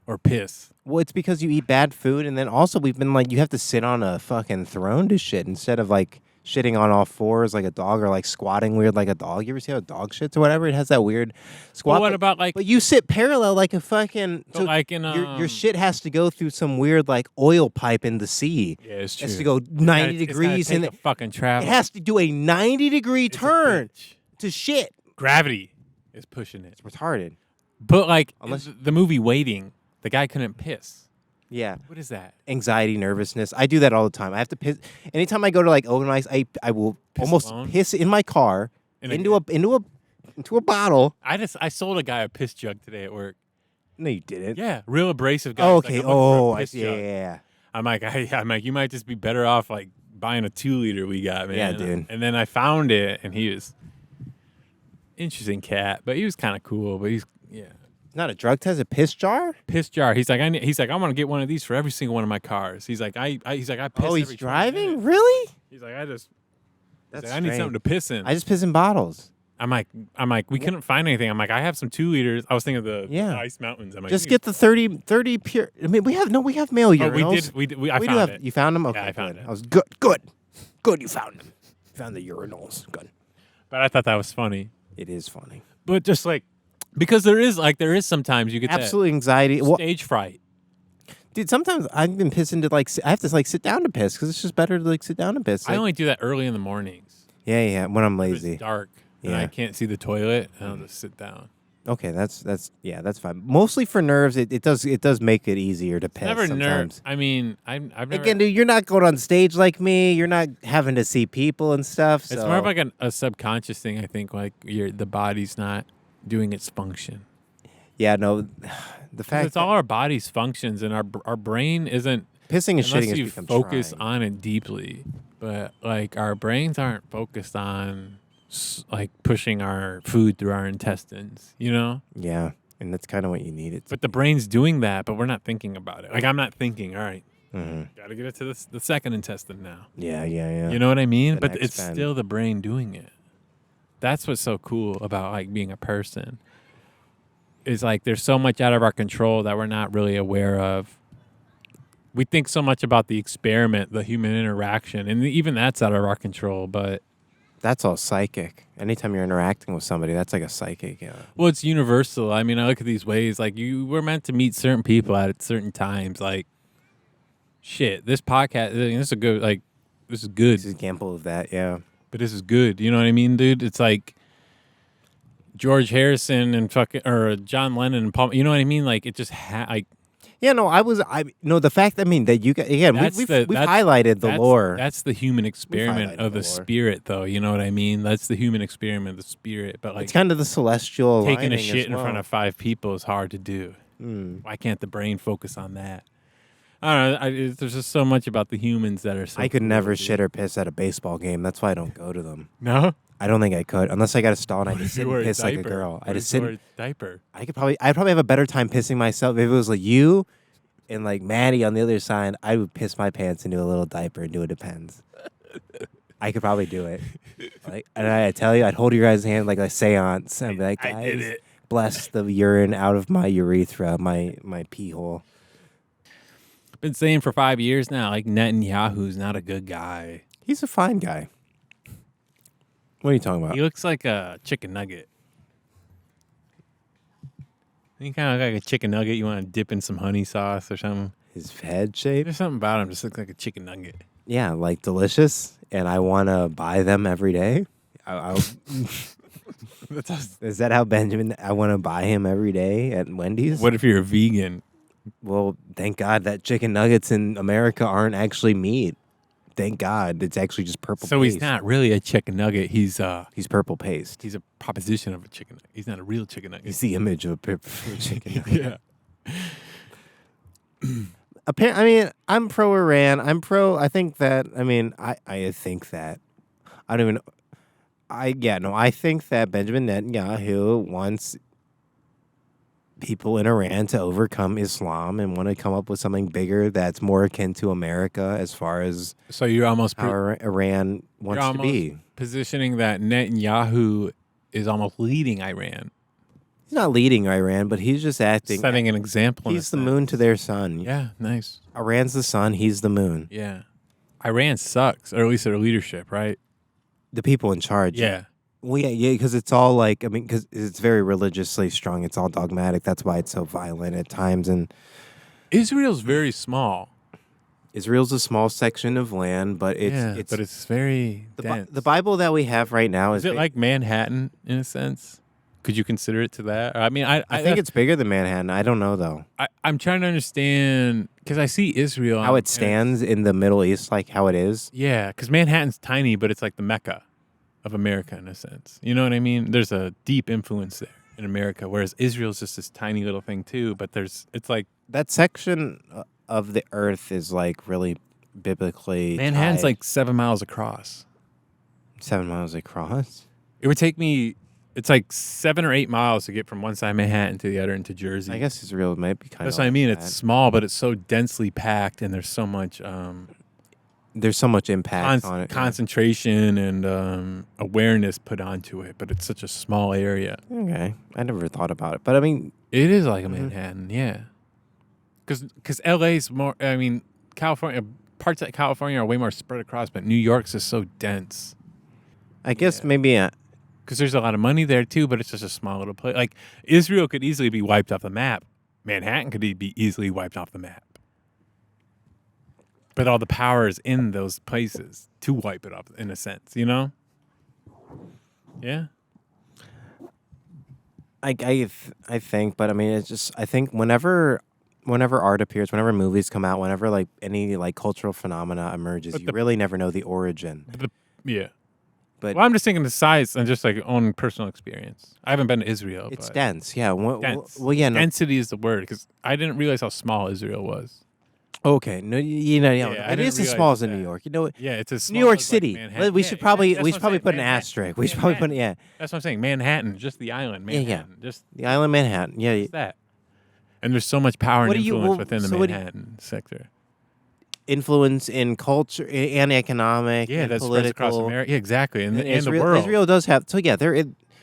or piss. Well, it's because you eat bad food, and then also we've been like, you have to sit on a fucking throne to shit instead of like shitting on all fours like a dog or like squatting weird like a dog. You ever see how a dog shits or whatever? It has that weird squat. Well, what about like? But you sit parallel like a fucking. So like in your shit has to go through some weird like oil pipe in the sea. Yeah, it's true. It has to go 90 degrees and and fucking travel. it has to do a 90-degree turn to shit. Gravity is pushing it. It's retarded. But like Unless- the movie Waiting, the guy couldn't piss. Yeah. What is that? Anxiety, nervousness. I do that all the time. I have to piss. Anytime I go to like open mics, I will Piss almost alone? piss in my car into a bottle. I sold a guy a piss jug today at work. No, you didn't. Yeah, real abrasive guy. Oh, He's like, okay. "I'm looking for a I piss see. jug." Yeah. I'm like, you might just be better off like buying a 2-liter we got, man. Yeah, dude. And then I found it, and he was interesting cat, but he was kind of cool. But he's Not a drug test, a piss jar? piss jar. He's like, I want to get one of these for every single one of my cars. He's like, I piss. Oh, he's every 20 driving? minutes. Really? He's like, I That's need something strange. to piss in. I just piss in bottles. I'm like, we couldn't find anything. I'm like, I have some 2 liters. I was thinking of the Ice Mountains. I'm like, Just get the 30 pure. I mean, we have male urinals. I found it. You found them? Okay, I found good. it. I was good. You found them. You found the urinals. Good. But I thought that was funny. It is funny. But just like, because there is sometimes you get Absolute anxiety. that Well, stage fright. dude, sometimes I've been pissing to like I have to like sit down to piss because it's just better to like sit down and piss. I Like, only do that early in the mornings. yeah, when I'm It's lazy. dark and Yeah. I can't see the toilet, and I'll just sit down. Okay, that's fine. Mostly for nerves, it does make it easier to piss. Never sometimes. nerves. I mean, I've never. Again, dude, you're not going on stage like me. You're not having to see people and stuff. So. It's more of like a subconscious thing. I think like the body's not doing its function. Yeah, no, the fact It's all our body's functions, and our brain isn't. pissing and Unless shitting has you become focus trying. on it deeply, but like our brains aren't focused on like pushing our food through our intestines, you know. Yeah, and that's kind of what you need it to. But the brain's doing that, but we're not thinking about it. Like I'm not thinking. All right, Mhm. got to get it to the second intestine now. Yeah. You know what I mean? The But next it's bend. still the brain doing it. That's what's so cool about like being a person. Is like there's so much out of our control that we're not really aware of. We think so much about the experiment, the human interaction, and even that's out of our control. But That's all psychic. Anytime you're interacting with somebody, that's like a psychic. Yeah. well, it's universal. I mean, I look at these ways like we're meant to meet certain people at certain times. Like, shit, this podcast, this is good. Like, this is good. This is an example of that. Yeah. But this is good. You know what I mean, dude? It's like George Harrison and or John Lennon and Paul. You know what I mean? Like it just like. Yeah, no, the fact that you guys, again, we've highlighted the lore. That's the human experiment highlighted of the the lore. spirit, though. You know what I mean? That's the human experiment of the spirit. But like It's kind of the celestial taking a aligning shit as in front well. of 5 people is hard to do. Why can't the brain focus on that? I don't know. There's just so much about the humans that are so I could cool, never dude. shit or piss at a baseball game. That's why I don't go to them. No? I don't think I could, unless I got a stall and I What just if you sit wore and a piss like a diaper? girl. What I if just you sit. wore a diaper. I'd probably have a better time pissing myself if it was like you and like Maddie on the other side. I would piss my pants into a little diaper and do it depends. I could probably do it. Like, and I tell you, I'd hold your guys' hand like a seance and be like, guys, I did it. bless the urine out of my urethra, my pee hole. Been saying for 5 years now, like Netanyahu's not a good guy. He's a fine guy. What are you talking about? He looks like a chicken nugget. He kind of look like a chicken nugget. You want to dip in some honey sauce or something. His head shape? There's something about him just looks like a chicken nugget. Yeah, like delicious. And I want to buy them every day. Is that how Benjamin, I want to buy him every day at Wendy's? What if you're a vegan? Well, thank God that chicken nuggets in America aren't actually meat. Thank God. It's actually just purple So paste. he's not really a chicken nugget. He's purple paste. a proposition of a chicken nugget. He's not a real chicken nugget. He's the image of a chicken nugget. Yeah. I mean, I'm pro Iran. I'm pro. I think that. I mean, I think that. I don't even. I think that Benjamin Netanyahu wants people in Iran to overcome Islam and want to come up with something bigger that's more akin to America as far as So you're almost how Iran wants to be. positioning that Netanyahu is almost leading Iran, He's not leading Iran, but he's just acting. setting an example. in a He's the moon sense. to their sun. Yeah, nice. Iran's the sun. He's the moon. Yeah. Iran sucks, or at least their leadership, right? The people in charge. Yeah. Well, yeah, because it's all like, I mean, because it's very religiously strong. It's all dogmatic. That's why it's so violent at times. And Israel's very small. Israel's a small section of land, but it's very dense. the Bible that we have right now Is it like Manhattan in a sense? Could you consider it to that? I mean, I think it's bigger than Manhattan. I don't know though I'm trying to understand because I see Israel how it stands in the Middle East, like how it is. Yeah, because Manhattan's tiny, but it's like the Mecca of America in a sense. You know what I mean? There's a deep influence there in America, whereas Israel's just this tiny little thing too. But it's like That section of the earth is like really biblically. Manhattan's tied. like 7 miles across. 7 miles across. It would take me. It's like 7 or 8 miles to get from one side of Manhattan to the other into Jersey. I guess Israel might be kind of. That's what I mean. It's small, but it's so densely packed, and there's so much. There's so much impact on it. Concentration and awareness put onto it, but it's such a small area. Okay, I never thought about it, but I mean, It is like a Manhattan, yeah. Because LA's more. I mean, California parts of California are way more spread across, but New York's just so dense. I guess maybe. Because there's a lot of money there too, but it's just a small little place. Like Israel could easily be wiped off the map. Manhattan could be easily wiped off the map. But all the power is in those places to wipe it off, in a sense, you know? Yeah. I think, but I mean, it's just I think whenever art appears, whenever movies come out, whenever like any like cultural phenomena emerges, you really never know the origin. Yeah. But Well, I'm just thinking the size and just like own personal experience. I haven't been to Israel. it's but dense, yeah. dense. Well, yeah, no. Density is the word because I didn't realize how small Israel was. Okay, no, Yeah, I it didn't is as realize small as in that. New York. You know, Yeah, it's as small New York as, like, City. Manhattan. We Yeah, should probably that's what I'm saying, put an Manhattan. asterisk. We should probably put Manhattan. yeah, That's what I'm saying. Manhattan, just the island. Yeah, yeah. Manhattan, just the island Manhattan. Yeah, that. And there's so much power What and do you- influence well, within the so what do you- Manhattan sector. influence in culture and economic. Yeah, and that spreads political. across America. Yeah, exactly, and the Israel, world. Israel does have. So yeah, there.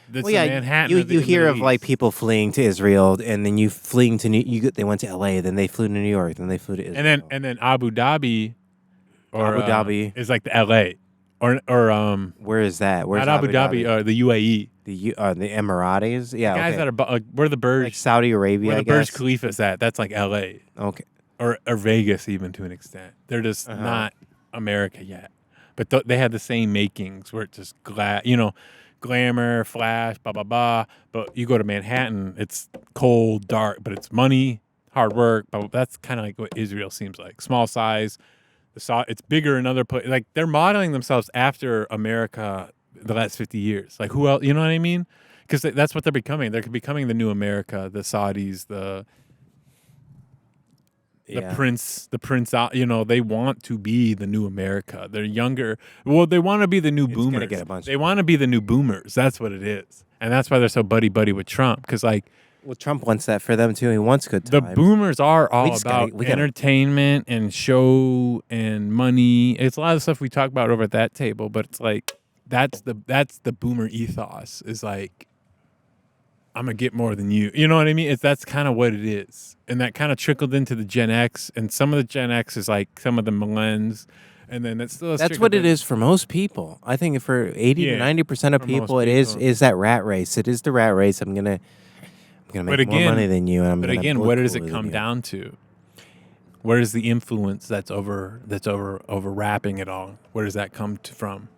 That's Well, yeah, the Manhattan. you hear Middle of like East. people fleeing to Israel, and then you fleeing to they went to L.A., then they flew to New York, then they flew to Israel. and then Abu Dhabi, or Abu Dhabi. is like the L.A. or Where is that? Where's not Abu Dhabi, the UAE. the Emiratis? Yeah, Guys okay. that are where the Burj, like Saudi Arabia. where I the Burj guess. Khalifa's at. That's like L.A. Okay. or Vegas, even to an extent. They're just not America yet, but they had the same makings where it's just glamour, flash, blah blah blah. But you go to Manhattan, it's cold, dark, but it's money, hard work. But that's kind of like what Israel seems like. Small size, it's bigger in other places. Like they're modeling themselves after America the last 50 years. Like who else? You know what I mean? Because that's what they're becoming. They're becoming the new America, the Saudis, the Yeah. the prince out, they want to be the new America. They're younger. Well, they want to be the new It's gonna boomers. get a bunch They of- want to be the new boomers. That's what it is. And that's why they're so buddy with Trump. Because Well, Trump wants that for them too. He wants good the times. boomers are We all just gotta- about we gotta- entertainment and show and money. It's a lot of stuff we talk about over at that table, but it's like that's the boomer ethos is like, I'm gonna get more than you. You know what I mean? That's kind of what it is, and that kind of trickled into the Gen X, and some of the Gen X is like some of the millennials, and then it's still That's what it is for most people. I think for 80 to Yeah, 90% of for most people, it people. is that rat race. It is the rat race. I'm gonna make more money than you. And I'm But gonna again, look what does it cooler come than you. down to? Where is the influence that's over wrapping it all? Where does that come from?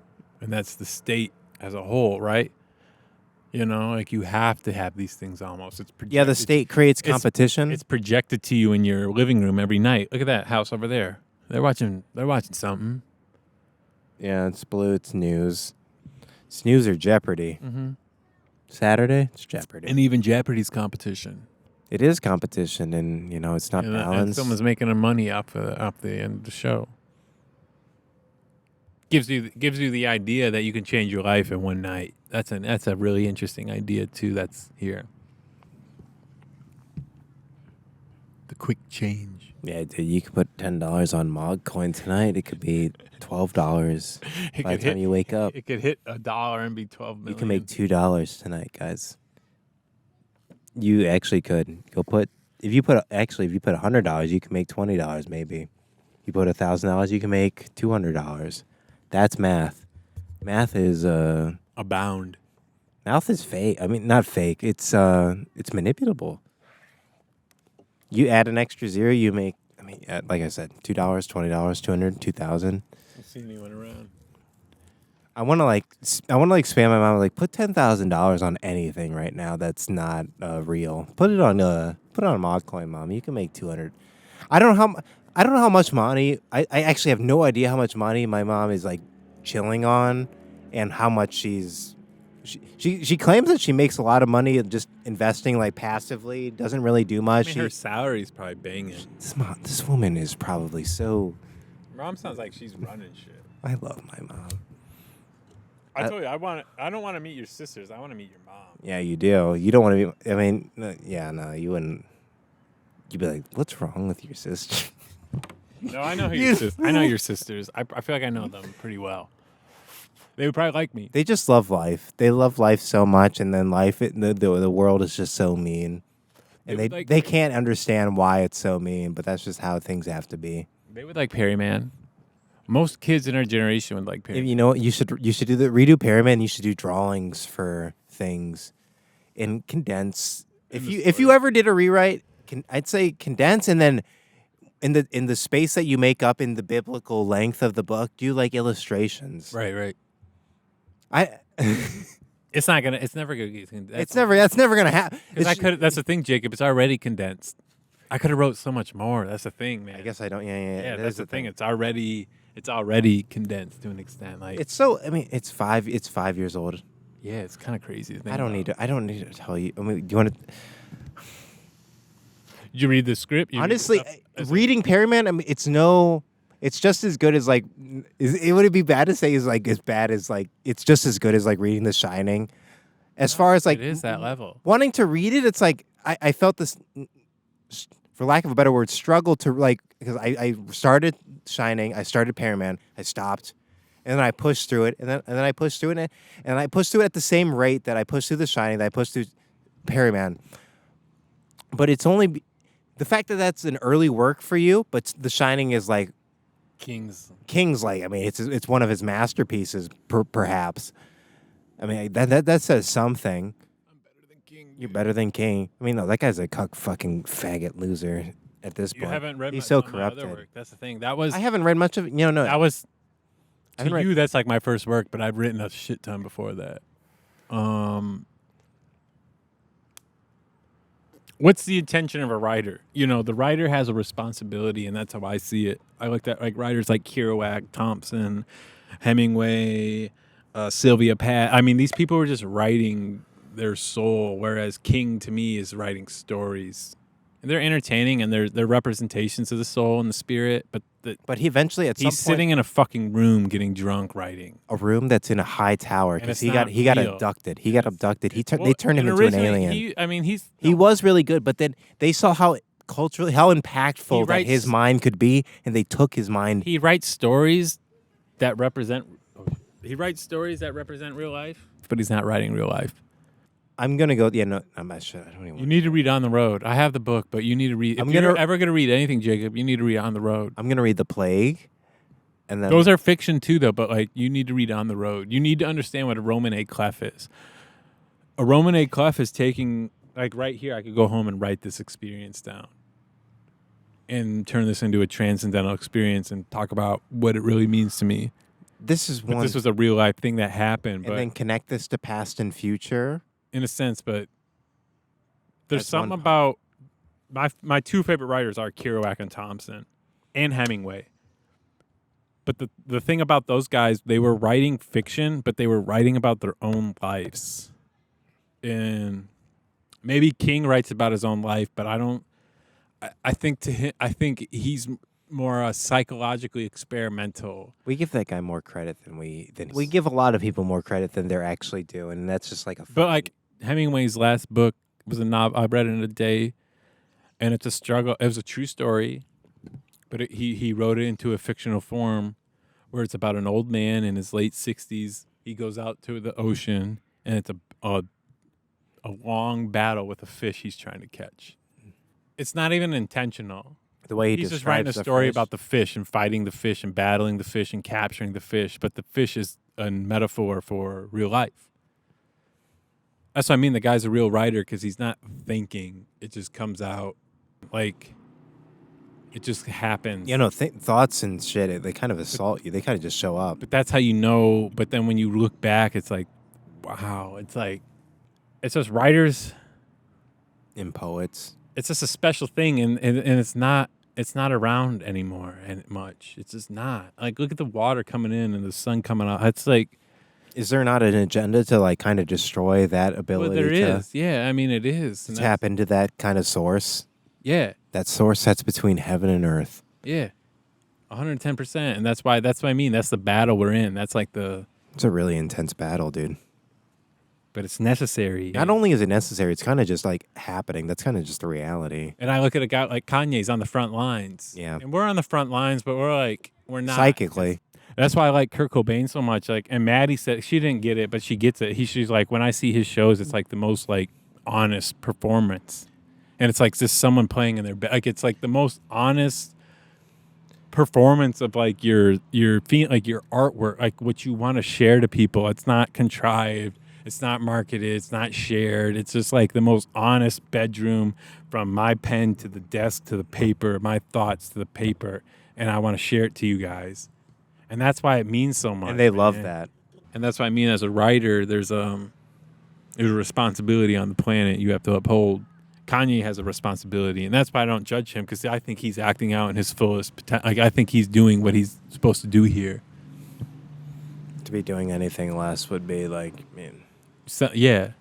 And that's the state as a whole, right? Like you have to have these things almost. It's Yeah, the state creates it's- competition. It's projected to you in your living room every night. Look at that house over there. They're watching something. Yeah, it's blue. It's news. It's news or Jeopardy. Mm-hmm. Saturday, it's Jeopardy. And even Jeopardy's competition. It is competition, and it's not And balanced. someone's making their money off the end of the show. Gives you the idea that you can change your life in one night. That's a really interesting idea too. That's here. The quick change. Yeah, dude, you could put $10 on MOG coin tonight. It could be $12 by the time you wake up. It could hit $1 and be 12 million. You can make $2 tonight, guys. You actually could. If you put $100, you can make $20 maybe. You put $1,000, you can make $200. That's math. Math is abound. Math is fake. I mean, not fake. It's manipulable. You add an extra zero, you make. I mean, like I said, $2, $20, 200, 2,000. I've seen anyone around. I want to spam my mom put $10,000 on anything right now that's not real. Put it on MOG coin, mom. You can make 200. I don't know how much money. I actually have no idea how much money my mom is chilling on, and how much she claims that she makes a lot of money just investing passively. Doesn't really do much. Her salary's probably banging. This woman is probably so. Mom sounds like she's running shit. I love my mom. I told you I don't want to meet your sisters. I want to meet your mom. Yeah, you do. You don't want to be. I mean, no, you wouldn't. You'd be like, "What's wrong with your sister?" No, I know I know your sisters. I feel like I know them pretty well. They would probably like me. They just love life. They love life so much, and then the world is just so mean, and they can't understand why it's so mean. But that's just how things have to be. They would like Perryman. Most kids in our generation would like Perryman. You know what? You should redo Perryman. You should do drawings for things, and condense. If you ever did a rewrite, I'd say condense, and then in the space that you make up in the biblical length of the book, do illustrations. Right. I. It's never gonna get condensed. That's never gonna happen. That's the thing, Jacob. It's already condensed. I could have wrote so much more. That's the thing, man. I guess I don't. Yeah. That's the thing. It's already condensed to an extent. It's so. I mean, it's 5 years old. Yeah, it's kind of crazy. To think I don't need to tell you. I mean, do you want to? Did you read the script? Honestly, reading Perryman, I mean, it's just as good as would it be bad to say is as bad as it's just as good as reading The Shining. As far as it is that level. Wanting to read it, it's I felt this, for lack of a better word, struggle to because I started Shining, I started Perryman, I stopped, and then I pushed through it, and then I pushed through it, and I pushed through it at the same rate that I pushed through The Shining, that I pushed through Perryman. But it's only the fact that that's an early work for you, but The Shining is King's I mean, it's one of his masterpieces, perhaps. I mean, that says something. I'm better than King. You're better than King. I mean, no, that guy's a cuck fucking faggot loser at this You point. haven't read He's my, so my corrupted. other work. That's the thing. That was I haven't read much of it. No. that was I haven't to read- you. That's my first work, but I've written a shit ton before that. What's the intention of a writer? The writer has a responsibility, and that's how I see it. I look at writers like Kerouac, Thompson, Hemingway, Sylvia Plath. I mean, these people were just writing their soul, whereas King to me is writing stories. And they're entertaining, and they're representations of the soul and the spirit. But he eventually at some he's point, sitting in a fucking room getting drunk writing. a room that's in a high tower And because it's not he got real. abducted. He got abducted. They Well, turned him and into an originally, alien. He was really good, but then they saw how culturally how impactful that his mind could be, and they took his mind. He writes stories that represent. He writes stories that represent real life, but he's not writing real life. I'm gonna go. Yeah, no, I'm not sure. I don't even. You need to read On the Road. I have the book, but you need to read. If you're ever gonna read anything, Jacob, you need to read On the Road. I'm gonna read The Plague, and then Those are fiction too, though. But like, you need to read On the Road. You need to understand what a Roman A clef is. A Roman A clef is taking, like, right here. I could go home and write this experience down, and turn this into a transcendental experience, and talk about what it really means to me. this is But one. this was a real life thing that happened. and But then connect this to past and future. in a sense, but there's That's something one about my two favorite writers are Kerouac and Thompson and Hemingway. But the thing about those guys, they were writing fiction, but they were writing about their own lives. And maybe King writes about his own life, but I think to him, I think he's more psychologically experimental. We give that guy more credit than we give a lot of people more credit than they're actually doing, and that's just like a. But like Hemingway's last book was a novel. I read it in a day, and it's a struggle. It was a true story, but he wrote it into a fictional form, where it's about an old man in his late 60s. He goes out to the ocean, and it's a long battle with a fish he's trying to catch. It's not even intentional. The way He's just writing a story about the fish and fighting the fish and battling the fish and capturing the fish, but the fish is a metaphor for real life. That's what I mean. The guy's a real writer because he's not thinking. It just comes out like it just happens. You know, thoughts and shit. They kind of assault you. They kind of just show up. But that's how you know. But then when you look back, it's like, wow. It's like, it's just writers. And poets. It's just a special thing, and it's not around anymore and much. It's just not. Like, look at the water coming in and the sun coming out. It's like, is there not an agenda to like kind of destroy that ability? Well, there is. Yeah, I mean, it is. To tap into that kind of source. Yeah. That source that's between heaven and earth. Yeah. 110%. And that's what I mean. That's the battle we're in. That's like it's a really intense battle, dude. But it's necessary. Not only is it necessary, it's kind of just like happening. That's kind of just the reality. And I look at a guy like Kanye's on the front lines. Yeah. And we're on the front lines, but we're not. Psychically. That's why I like Kurt Cobain so much. Like, and Maddie said she didn't get it, but she gets it. She's like, when I see his shows, it's like the most like honest performance, and it's like just someone playing in their bed. Like, it's like the most honest performance of like your like your artwork, like what you want to share to people. It's not contrived. It's not marketed. It's not shared. It's just like the most honest bedroom, from my pen to the desk to the paper, my thoughts to the paper, and I want to share it to you guys. And that's why it means so much. And they love that. And that's what I mean. As a writer, there's a responsibility on the planet you have to uphold. Kanye has a responsibility, and that's why I don't judge him, because I think he's acting out in his fullest potential. Like, I think he's doing what he's supposed to do here. To be doing anything less would be like, So, yeah,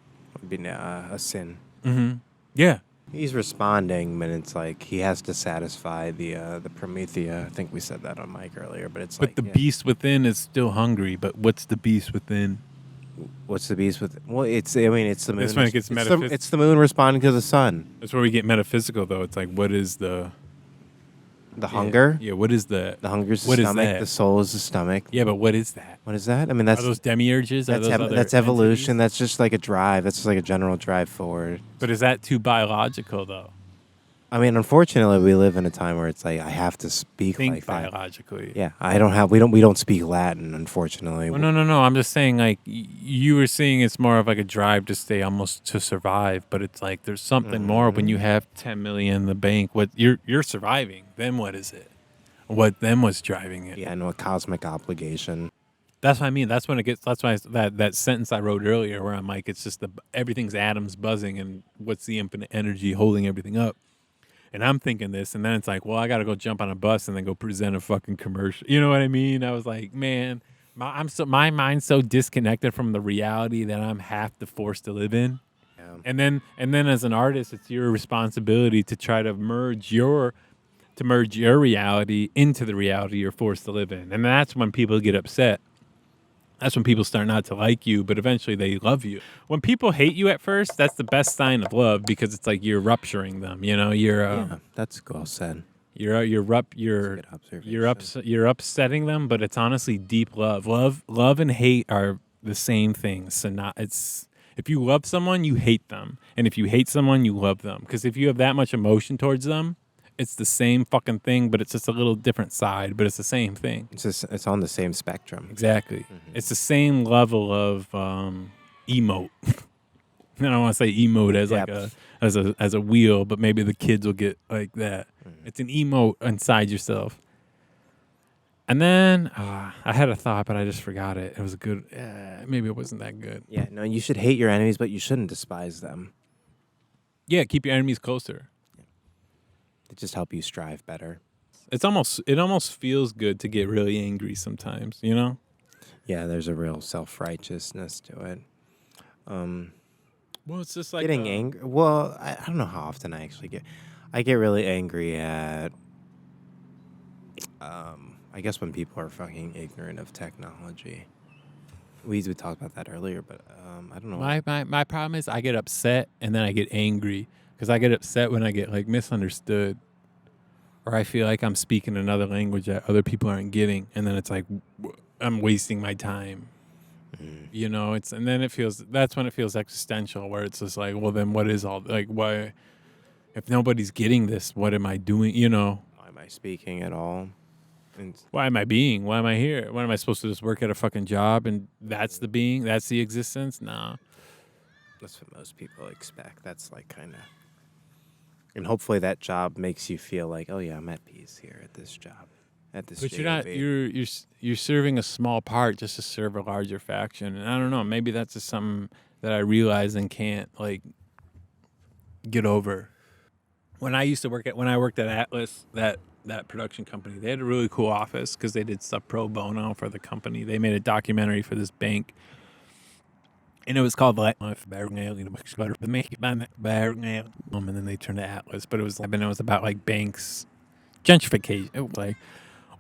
would be a sin. Mm-hmm. Yeah. He's responding, but it's like he has to satisfy the Promethea. I think we said that on mic earlier, but it's But like the beast within is still hungry. But what's the beast within? What's the beast with? Well, it's the moon. That's when it gets it's the moon responding to the sun. That's where we get metaphysical, though. It's like, what is the hunger? Yeah, what is that? The hunger is the What is stomach. that? The soul is the stomach. Yeah, but what is that? What is that? I mean, Are that's those demiurges? that's evolution. That's just like a drive. That's just like a general drive forward. But is that too biological, though? I mean, unfortunately, we live in a time where it's like I have to speak Think like that. biologically. Yeah, we don't speak Latin, unfortunately. Well, no. I'm just saying, like, you were saying it's more of like a drive to stay, almost to survive. But it's like there's something more when you have 10 million in the bank. What you're surviving. Then what is it? What then was driving it? Yeah, no, a cosmic obligation. That's what I mean. That's when it gets. That's why that sentence I wrote earlier, where I'm like, it's just everything's atoms buzzing, and what's the infinite energy holding everything up? And I'm thinking this, and then it's like, well, I got to go jump on a bus and then go present a fucking commercial. You know what I mean? I was like, man, my mind's so disconnected from the reality that I'm half the force to live in. Yeah. And then as an artist, it's your responsibility to try to merge your reality into the reality you're forced to live in. And that's when people get upset. That's when people start not to like you, but eventually they love you. When people hate you at first, that's the best sign of love, because it's like you're rupturing them. You know, that's well said. You're upsetting them, but it's honestly deep love. Love and hate are the same thing. So if you love someone, you hate them, and if you hate someone, you love them. Because if you have that much emotion towards them, it's the same fucking thing, but it's just a little different side, but it's the same thing. It's on the same spectrum. Exactly. Mm-hmm. It's the same level of emote. I don't want to say emote as as a wheel, but maybe the kids will get like that. Mm-hmm. It's an emote inside yourself. And then I had a thought, but I just forgot it. It was good. Maybe it wasn't that good. Yeah, no, you should hate your enemies, but you shouldn't despise them. Yeah, keep your enemies closer. They just help you strive better. It almost feels good to get really angry sometimes, you know? Yeah, there's a real self-righteousness to it. Well, it's just like getting angry. Well, I don't know how often I actually get. I get really angry at. I guess when people are fucking ignorant of technology. We talked about that earlier, but I don't know. My problem is I get upset and then I get angry, because I get upset when I get like misunderstood, or I feel like I'm speaking another language that other people aren't getting, and then it's like I'm wasting my time. You know, that's when it feels existential, where it's just like, well, then what is why, if nobody's getting this, what am I doing? You know, why am I speaking at all? Why am I being? Why am I here? What am I supposed to just work at a fucking job and that's the being? That's the existence? No. That's what most people expect. That's like kind of, and hopefully that job makes you feel like, oh yeah, I'm at peace here at this job. But you're not. You're serving a small part just to serve a larger faction, and I don't know. Maybe that's just something that I realize and can't like get over. When I worked at Atlas, that production company, they had a really cool office because they did stuff pro bono for the company. They made a documentary for this bank, and it was called and then they turned to Atlas, but it was about like banks gentrification. It was like,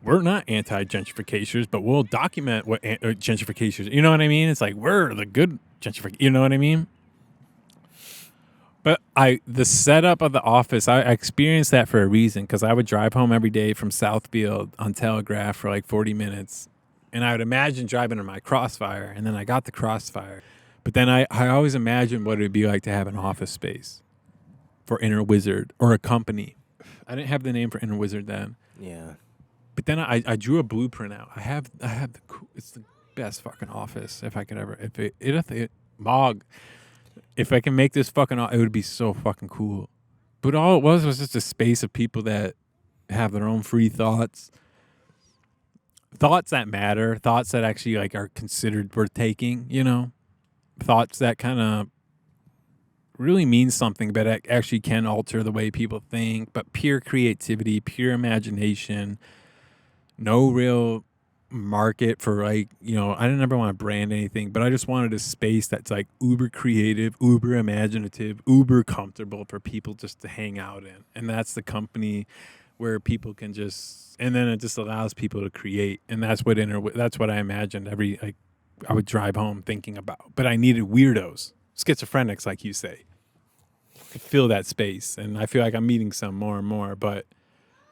we're not anti-gentrifications, but we'll document what gentrification. You know what I mean? It's like, we're the good gentrification. You know what I mean? But the setup of the office, I experienced that for a reason, because I would drive home every day from Southfield on Telegraph for like 40 minutes, and I would imagine driving in my Crossfire, and then I got the Crossfire. But then I always imagined what it would be like to have an office space for Inner Wizard or a company. I didn't have the name for Inner Wizard then. Yeah. But then I drew a blueprint out. It's the best fucking office if I could ever, MOG. If I can make this fucking, it would be so fucking cool. But all it was just a space of people that have their own free thoughts that matter, thoughts that actually like are considered worth taking, you know, thoughts that kind of really mean something, but actually can alter the way people think, but pure creativity, pure imagination, no real market for like, you know, I didn't ever want to brand anything, but I just wanted a space that's like uber creative, uber imaginative, uber comfortable for people just to hang out in. And that's the company where people can and then it just allows people to create. And that's what I imagined I would drive home thinking about. But I needed weirdos, schizophrenics, like you say, to fill that space. And I feel like I'm meeting some more and more, but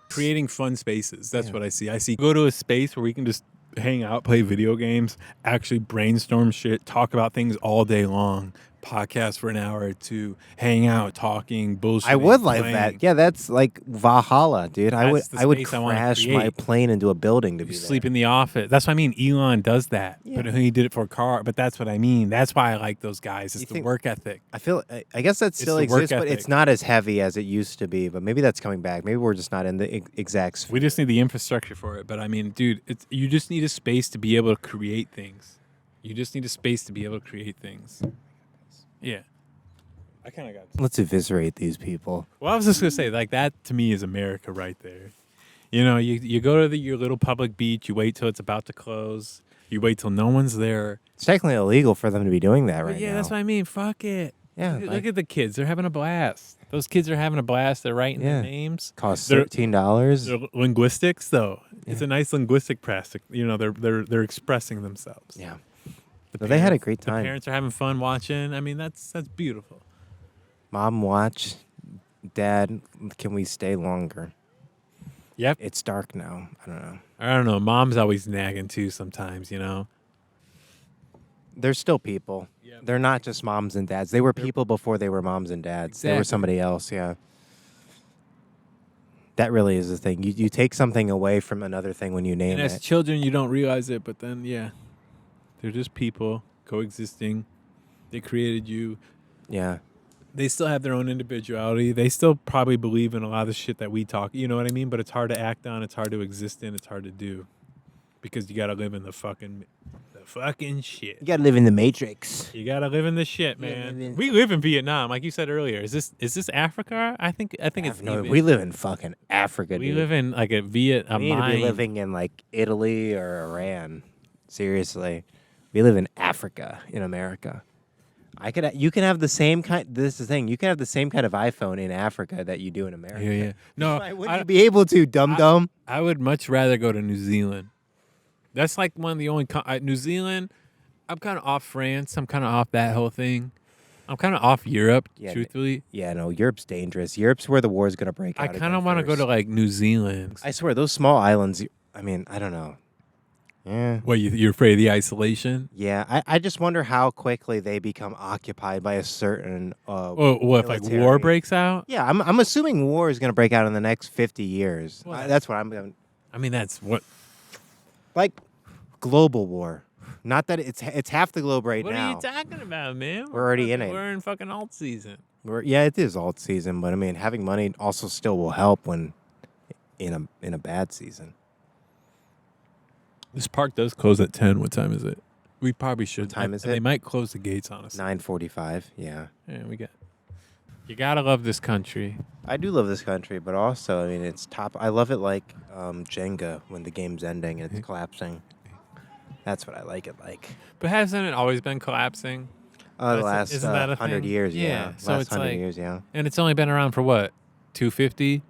creating fun spaces. That's what I see. Go to a space where we can just hang out, play video games, actually brainstorm shit, talk about things all day long, podcast for an hour or two, hang out, talking, bullshit. I would like that. Yeah, that's like Valhalla, dude. I would crash my plane into a building to be sleep in the office. That's what I mean. Elon does that, but he did it for a car. But that's what I mean. That's why I like those guys. It's the work ethic. I guess that still exists, but it's not as heavy as it used to be. But maybe that's coming back. Maybe we're just not in the exact sphere. We just need the infrastructure for it. But I mean, dude, you just need a space to be able to create things. Yeah. I kind of got to. Let's eviscerate these people. Well, I was just going to say, like, that to me is America right there. You know, you go to your little public beach, you wait till it's about to close, you wait till no one's there. It's technically illegal for them to be doing that right now. Yeah, that's what I mean. Fuck it. Yeah, Look at the kids. They're having a blast. Those kids are having a blast. They're writing Yeah. their names. costs They're- $13. They're linguistics, though. It's Yeah. a nice linguistic practice. You know, they're expressing themselves. Yeah. The No, they had a parents- great time. The parents are having fun watching. I mean, that's beautiful. Mom, watch. Dad, can we stay longer? Yep. It's dark now. I don't know. I don't know. Mom's always nagging too sometimes, you know. They're still people. Yep. They're not just moms and dads. They were people before they were moms and dads. They were Exactly. somebody else, yeah. That really is the thing. You take something away from another thing when you name And as it. children, you don't realize it, but then, yeah, they're just people coexisting. They created you. Yeah. They still have their own individuality. They still probably believe in a lot of the shit that we talk. You know what I mean? But it's hard to act on. It's hard to exist in. It's hard to do because you got to live in the fucking shit. You gotta live in the Matrix. You got to live in the shit, Yeah, man. live in- We live in Vietnam, like you said earlier. Is this Africa? I think it's. We live in fucking Africa, We dude. live in like a Vietnam. We need to be living in like Italy or Iran. Seriously. We live in Africa, in America. You can have the same kind. This is the thing. You can have the same kind of iPhone in Africa that you do in America. Yeah. No, Why wouldn't you be able to, dum dum? I would much rather go to New Zealand. That's like one of the only New Zealand. I'm kind of off France. I'm kind of off that whole thing. I'm kind of off Europe, Yeah, truthfully. Yeah, no, Europe's dangerous. Europe's where the war is gonna break I out. kind of want to go to like New Zealand. I swear, those small islands. I mean, I don't know. Yeah. What, you're afraid of the isolation? Yeah, I just wonder how quickly they become occupied by a certain. Well, what if like war military. breaks out? Yeah, I'm assuming war is going to break out in the next 50 years. Well, That's what I'm going. I mean, that's what. Like global war. Not that it's half the globe right What now. are you talking about, man? We're already in it. We're in fucking alt season. Yeah, it is alt season, but I mean, having money also still will help when in a bad season. This park does close at 10. What time is it? We probably should. What time is They it? might close the gates on us. 9:45. Yeah. Yeah, You gotta love this country. I do love this country, but also, I mean, it's top. I love it like Jenga when the game's ending and it's collapsing. That's what I like it like. But hasn't it always been collapsing? The last Isn't that a 100 thing? years, Yeah, yeah. so last it's 100 like- years, yeah. And it's only been around for what? 250?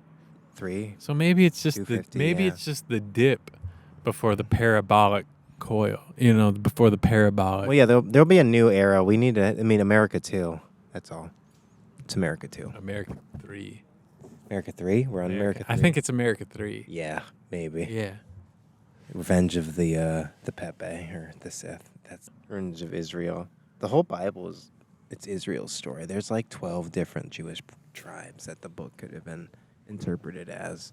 3. So maybe it's just 250, maybe yeah. it's just the dip before the parabolic coil. You know, before the parabolic. Well, yeah, there'll be a new era. We need to. I mean, America too. That's all. It's America too. America 3. America 3. We're on America 3. I think it's America 3. Yeah, maybe. Yeah. Revenge of the Pepe or the Sith. That's Revenge of Israel. The whole Bible it's Israel's story. There's like 12 different Jewish tribes that the book could have been interpreted as.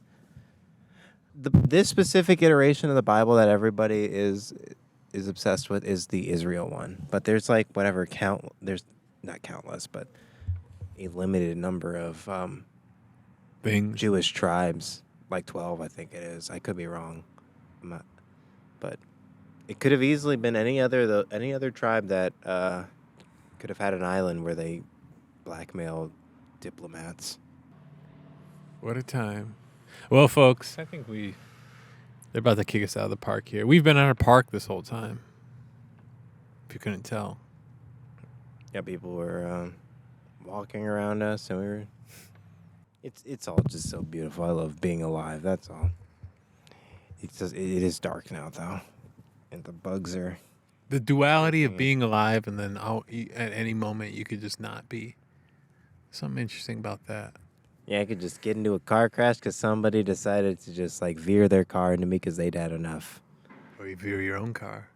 This specific iteration of the Bible that everybody is obsessed with is the Israel one. But there's like whatever there's not countless, but a limited number of Things. Jewish tribes, like 12, I think it is. I could be wrong, but it could have easily been any other tribe that could have had an island where they blackmailed diplomats. What a time. Well, folks, I think they're about to kick us out of the park here. We've been at our park this whole time. If you couldn't tell. Yeah, people were walking around us, and we were. It's all just so beautiful. I love being alive. That's all. It is dark now though, and the bugs are. The duality of being alive and then at any moment you could just not be. Something interesting about that. Yeah, I could just get into a car crash because somebody decided to just like veer their car into me because they'd had enough. Or you veer your own car.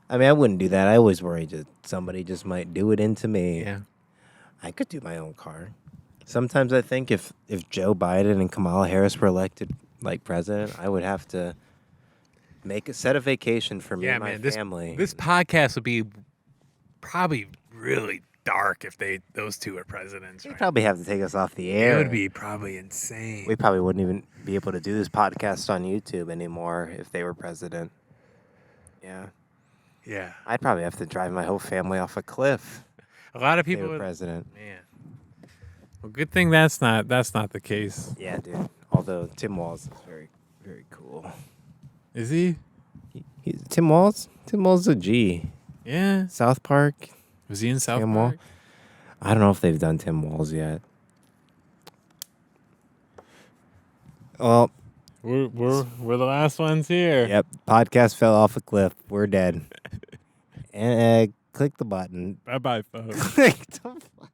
I mean, I wouldn't do that. I always worry that somebody just might do it into me. Yeah. I could do my own car. Sometimes I think if Joe Biden and Kamala Harris were elected like president, I would have to set a vacation for me and my family. This podcast would be probably really dark if those two are presidents. They'd Right? probably have to take us off the air. It would be probably insane. We probably wouldn't even be able to do this podcast on YouTube anymore if they were president. Yeah. Yeah. I'd probably have to drive my whole family off a cliff A lot of if they people were would, president. man. Well, good thing that's not the case. Yeah, dude. Although Tim Walz is very, very cool. Is he? Tim Walz? Tim Walz is a G. Yeah. South Park. Was he in South Tim Wall? Park? I don't know if they've done Tim Walz yet. Well, We're the last ones here. yep. Podcast fell off a cliff. We're dead. And click the button. Bye bye, folks. Click the button.